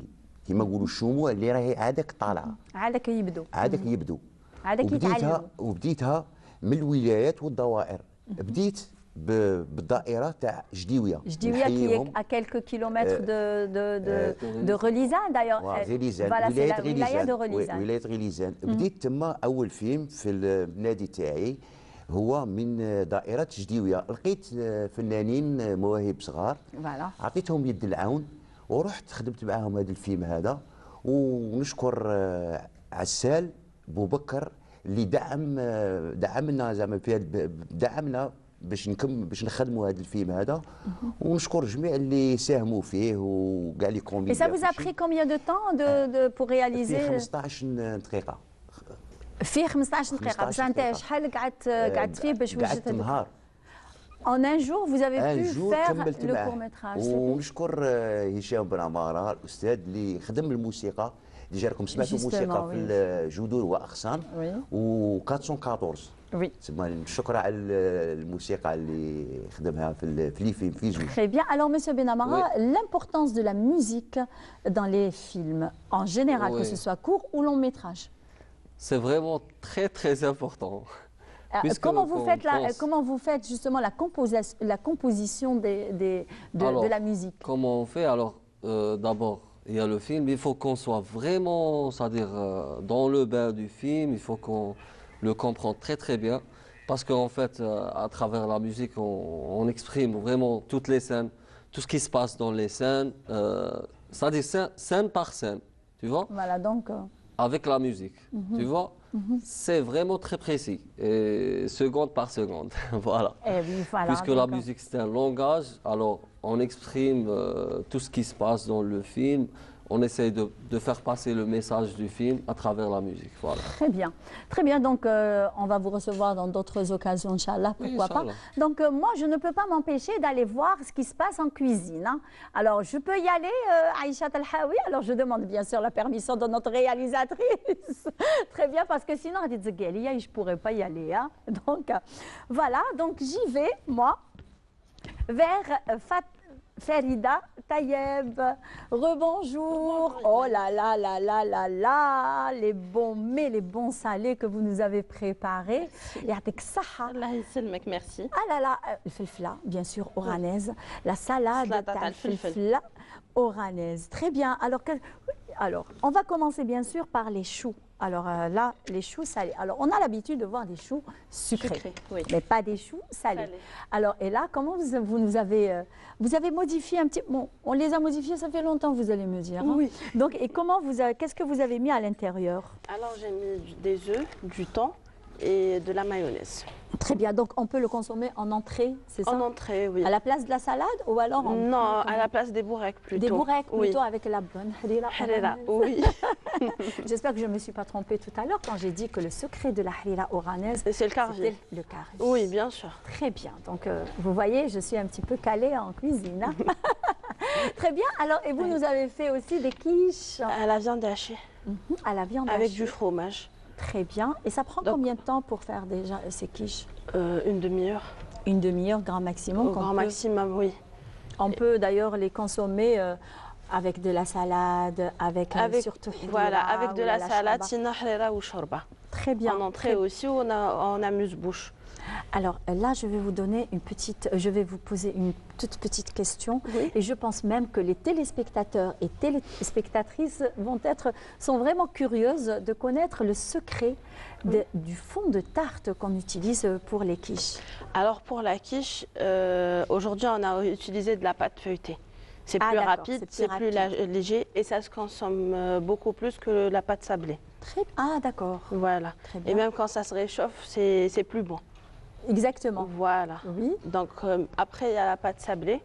كما نقولوا الشموع اللي راهي عادك طالعه عادك يبدو وبديتها من الولايات والدوائر. بديت بالدائره تاع جديويه qui est à quelques kilomètres de Relizane d'ailleurs. Voilà, c'est la wilaya de Relizane. ولايه غليزان. بديت تما اول فيلم في النادي تاعي هو من دائره جديويه. لقيت فنانين مواهب صغار عطيتهم يد العون ورحت خدمت معاهم هذا الفيلم هذا. ونشكر عسال بوبكر اللي دعمنا زعما في دعمنا باش نخدموا هذا الفيلم هذا. ونشكر جميع اللي ساهموا فيه وكاع لي كوميديا. Et ça vous a pris combien de temps pour réaliser? 15 دقيقة. فيه 15 دقيقة بس أنت شحال قعدت فيه باش وجدت قعدت نهار. En un jour, vous avez pu faire كملت le معاه. court-métrage. ونشكر هشام بن عمارة الأستاذ اللي خدم الموسيقى اللي جاكم سمعتوا موسيقى في الجذور وأغصان و 414. Oui. الشكر على الموسيقى اللي خدمها في لي فيلم في جوج. Très bien. Alors, Monsieur Benamara, l'importance de la musique dans les films, en général, que ce soit court ou long métrage. C'est vraiment très très important. Comment vous faites justement la composition de la musique? Comment on fait? Alors, d'abord, il y a le film. Il faut qu'on soit vraiment, c'est-à-dire dans le bain du film. Il faut qu'on le comprenne très très bien. Parce qu'en fait, à travers la musique, on exprime vraiment toutes les scènes, tout ce qui se passe dans les scènes. C'est-à-dire scène par scène, tu vois? Voilà, donc... Avec la musique, tu vois? C'est vraiment très précis, et seconde par seconde, voilà. Voilà. Puisque la musique c'est un langage, alors on exprime tout ce qui se passe dans le film, on essaye de faire passer le message du film à travers la musique, voilà. Très bien, donc on va vous recevoir dans d'autres occasions, Inch'Allah, pourquoi pas. Donc moi je ne peux pas m'empêcher d'aller voir ce qui se passe en cuisine. Hein. Alors je peux y aller, Aïcha Talhaoui, alors je demande bien sûr la permission de notre réalisatrice. Très bien, parce que sinon je ne pourrais pas y aller. Hein. Donc voilà, donc j'y vais, moi, vers Farida Tayeb, rebonjour. Oh là là là là là là, les bons mets, les bons salés que vous nous avez préparés. Yatik saha. Allah yselmek, merci. Ah là là, le felfla, bien sûr, oranaise. La salade de felfla oranaise. Très bien. Alors, on va commencer bien sûr par les choux. Alors là, les choux salés. Alors, on a l'habitude de voir des choux sucrés, mais pas des choux salés. Alors, et là, comment vous nous avez... vous avez modifié un petit... Bon, on les a modifiés, ça fait longtemps, vous allez me dire. Hein. Oui. Donc, et comment qu'est-ce que vous avez mis à l'intérieur? Alors, j'ai mis des œufs, du thon et de la mayonnaise. Très bien, donc on peut le consommer en entrée, c'est ça? En entrée, oui. À la place de la salade ou alors en... Non, à la place des bourrecs plutôt. Des bourrecs plutôt, avec la bonne harira, oui. J'espère que je ne me suis pas trompée tout à l'heure quand j'ai dit que le secret de la harira oranaise, c'est le carvi. Le carvi. Oui, bien sûr. Très bien, donc vous voyez, je suis un petit peu calée en cuisine. Hein. Très bien, alors et vous nous avez fait aussi des quiches? À la viande hachée. À la viande avec hachée. du fromage. Très bien. Et ça prend combien de temps pour faire déjà ces quiches? Une demi-heure. Une demi-heure, grand maximum? Grand maximum, oui. On peut d'ailleurs les consommer avec de la salade, avec surtout voilà, avec de la salade, sinon harira ou shorba. Très bien. En entrée aussi, on amuse-bouche. Alors là, je vais vous donner je vais vous poser une toute petite question. Oui. Et je pense même que les téléspectateurs et téléspectatrices sont vraiment curieuses de connaître le secret du fond de tarte qu'on utilise pour les quiches. Alors pour la quiche, aujourd'hui, on a utilisé de la pâte feuilletée. C'est plus rapide, c'est plus léger et ça se consomme beaucoup plus que la pâte sablée. Ah d'accord. Voilà. Très bien. Et même quand ça se réchauffe, c'est plus bon. Exactement. Voilà. Oui. Donc après, il y a la pâte salée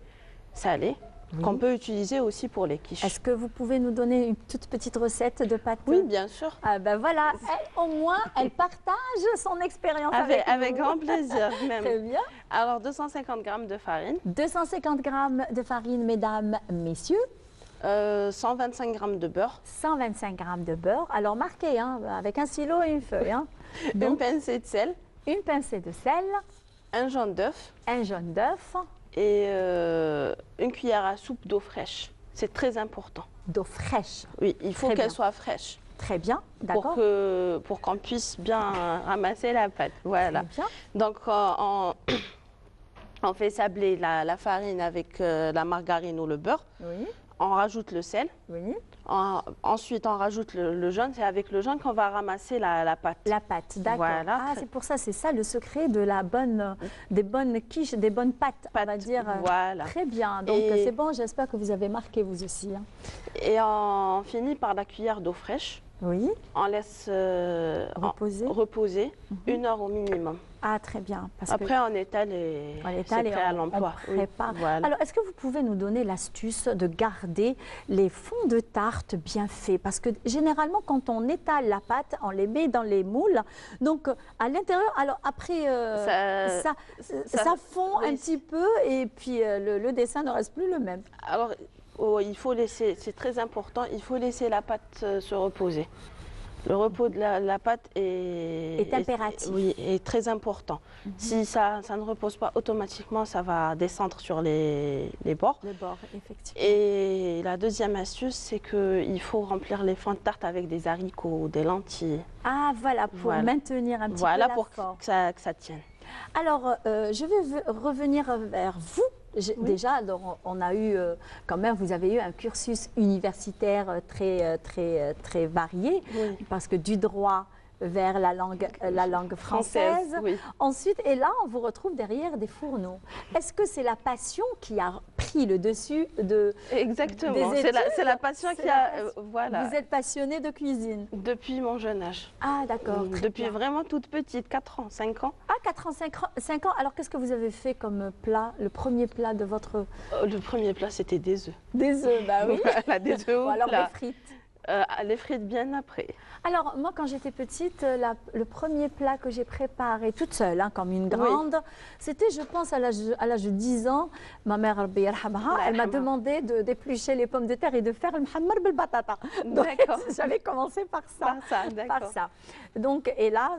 qu'on peut utiliser aussi pour les quiches. Est-ce que vous pouvez nous donner une toute petite recette de pâte? Oui, bien sûr. Ah ben voilà, au moins, elle partage son expérience avec grand plaisir même. Très bien. Alors 250 g de farine. 250 g de farine, mesdames, messieurs. 125 g de beurre. 125 g de beurre. Alors marquez, hein, avec un stylo et une feuille. Hein. Donc, une pincée de sel. Une pincée de sel. Un jaune d'œuf. Un jaune d'œuf. Et une cuillère à soupe d'eau fraîche. C'est très important. D'eau fraîche? Oui, il faut qu'elle soit fraîche. Très bien, d'accord. Pour qu'on puisse bien ramasser la pâte. Voilà. Très bien. Donc on fait sabler la farine avec la margarine ou le beurre. Oui. On rajoute le sel. Oui. Ensuite, on rajoute le jaune. C'est avec le jaune qu'on va ramasser la pâte. La pâte, d'accord. Voilà. Ah, c'est pour ça, c'est ça le secret de des bonnes quiches, des bonnes pâtes, on va dire. Voilà. Très bien. Donc, c'est bon, j'espère que vous avez marqué vous aussi. Hein. Et on finit par la cuillère d'eau fraîche. Oui. On laisse reposer 1 heure au minimum. Ah, très bien. Après, on étale et c'est prêt à l'emploi. Oui, voilà. Alors, est-ce que vous pouvez nous donner l'astuce de garder les fonds de tarte bien faits? Parce que généralement, quand on étale la pâte, on les met dans les moules. Donc, à l'intérieur, alors après, ça fond un petit peu et puis le dessin ne reste plus le même. Alors, il faut laisser, c'est très important, il faut laisser la pâte se reposer. Le repos de la pâte est impératif. Oui, est très important. Si ça ne repose pas automatiquement, ça va descendre sur les bords. Les bords, effectivement. Et la deuxième astuce, c'est qu'il faut remplir les fonds de tarte avec des haricots, des lentilles. Ah, voilà, pour maintenir un petit peu la pour forme. que ça tienne. Alors, je vais revenir vers vous. Déjà, on a eu, quand même, vous avez eu un cursus universitaire très varié, parce que du droit vers la langue française. Oui. Ensuite, et là, on vous retrouve derrière des fourneaux. Est-ce que c'est la passion qui a pris le dessus de Exactement, c'est la passion qui a... voilà. Vous êtes passionnée de cuisine? Depuis mon jeune âge. Ah, d'accord. Depuis vraiment toute petite, 4 ans, 5 ans. Ah, 4 ans, 5 ans. Alors, qu'est-ce que vous avez fait comme plat, le premier plat de votre... Le premier plat, c'était des œufs. Des œufs, bah oui. Voilà, des œufs. Ou alors des frites. Les frites bien après. Alors, moi, quand j'étais petite, le premier plat que j'ai préparé toute seule, comme une grande, c'était, je pense, à l'âge de 10 ans, ma mère, elle m'a demandé d'éplucher les pommes de terre et de faire le mhammar bil batata. D'accord. J'avais commencé par ça. Par ça. Donc, et là,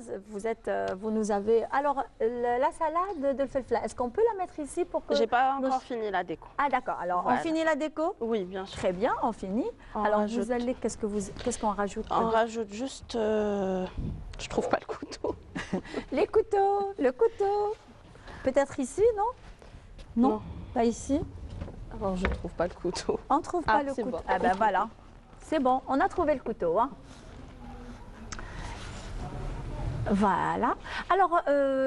vous nous avez... Alors, la salade de felfla, est-ce qu'on peut la mettre ici pour que... J'ai pas encore fini la déco. Ah, d'accord. Alors, on finit la déco? Oui, bien sûr. Très bien, on finit. Alors, vous allez... Qu'est-ce qu'on rajoute? On rajoute juste... je trouve pas le couteau. Les couteaux, le couteau. Peut-être ici, non? Non, pas ici. Alors, je trouve pas le couteau. On trouve pas le couteau. Bon. Ah ben voilà, c'est bon, on a trouvé le couteau. Voilà. Alors,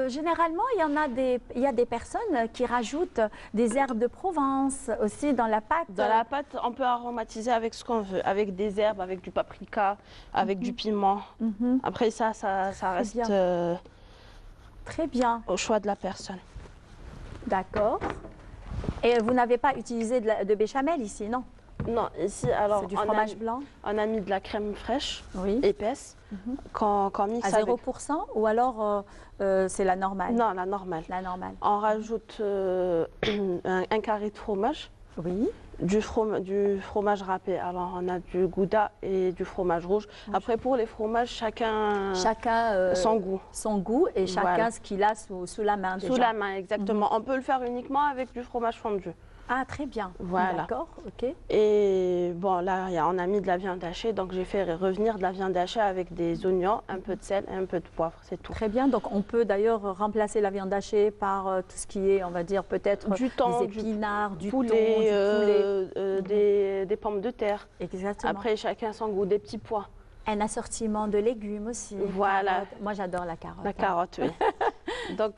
généralement, il y a des personnes qui rajoutent des herbes de Provence aussi dans la pâte. Dans la pâte, on peut aromatiser avec ce qu'on veut, avec des herbes, avec du paprika, avec du piment. Après ça reste très bien au choix de la personne. D'accord. Et vous n'avez pas utilisé de béchamel ici, non? Non, ici, alors, du fromage blanc. On a mis de la crème fraîche, épaisse, qu'on mixe à 0% ou alors c'est la normale? Non, la normale. La normale. On rajoute un carré de fromage. Oui. Du fromage râpé. Alors, on a du gouda et du fromage rouge. Après, pour les fromages, chacun son goût. Son goût et chacun ce qu'il a sous la main déjà. Sous la main, exactement. On peut le faire uniquement avec du fromage fondu. Ah, très bien. Voilà. D'accord, ok. Et bon, là, on a mis de la viande hachée, donc j'ai fait revenir de la viande hachée avec des oignons, un peu de sel et un peu de poivre, c'est tout. Très bien, donc on peut d'ailleurs remplacer la viande hachée par tout ce qui est, on va dire, peut-être des épinards, du poulet, des pommes de terre. Exactement. Après, chacun son goût, des petits pois. Un assortiment de légumes aussi. Voilà. Carotte. Moi, j'adore la carotte. La carotte, oui. Donc,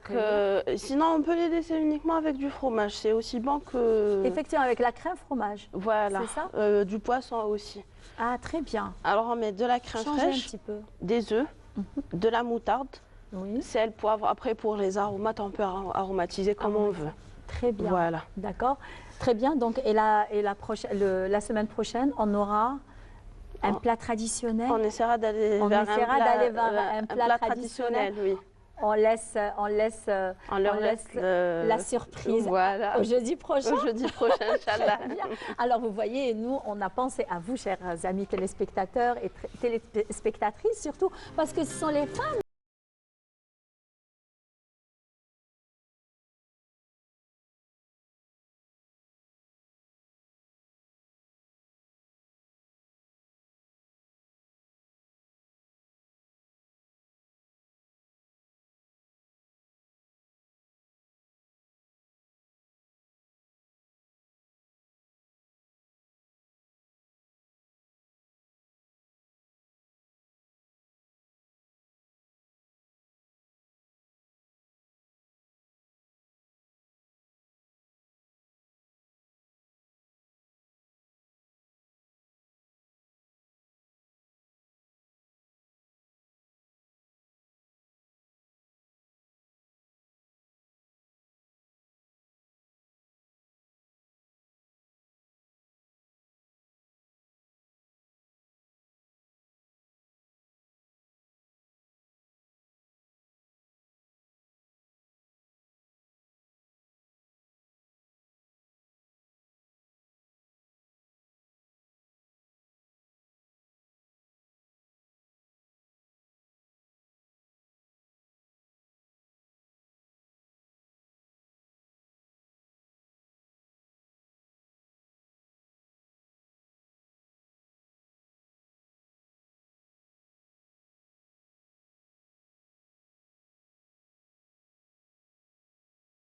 sinon, on peut les laisser uniquement avec du fromage. C'est aussi bon que... Effectivement, avec la crème fromage. Voilà. C'est ça du poisson aussi. Ah, très bien. Alors, on met de la crème fraîche, un petit peu. des œufs, de la moutarde, sel, poivre. Après, pour les aromates, on peut aromatiser comme on veut. Très bien. Voilà. D'accord. Très bien. Donc, la semaine prochaine, on aura... un plat traditionnel. On essaiera d'aller vers un plat traditionnel. Oui. On laisse la surprise au jeudi prochain. Au jeudi prochain, Inch'Allah. Alors vous voyez, nous, on a pensé à vous, chers amis téléspectateurs et téléspectatrices, surtout parce que ce sont les femmes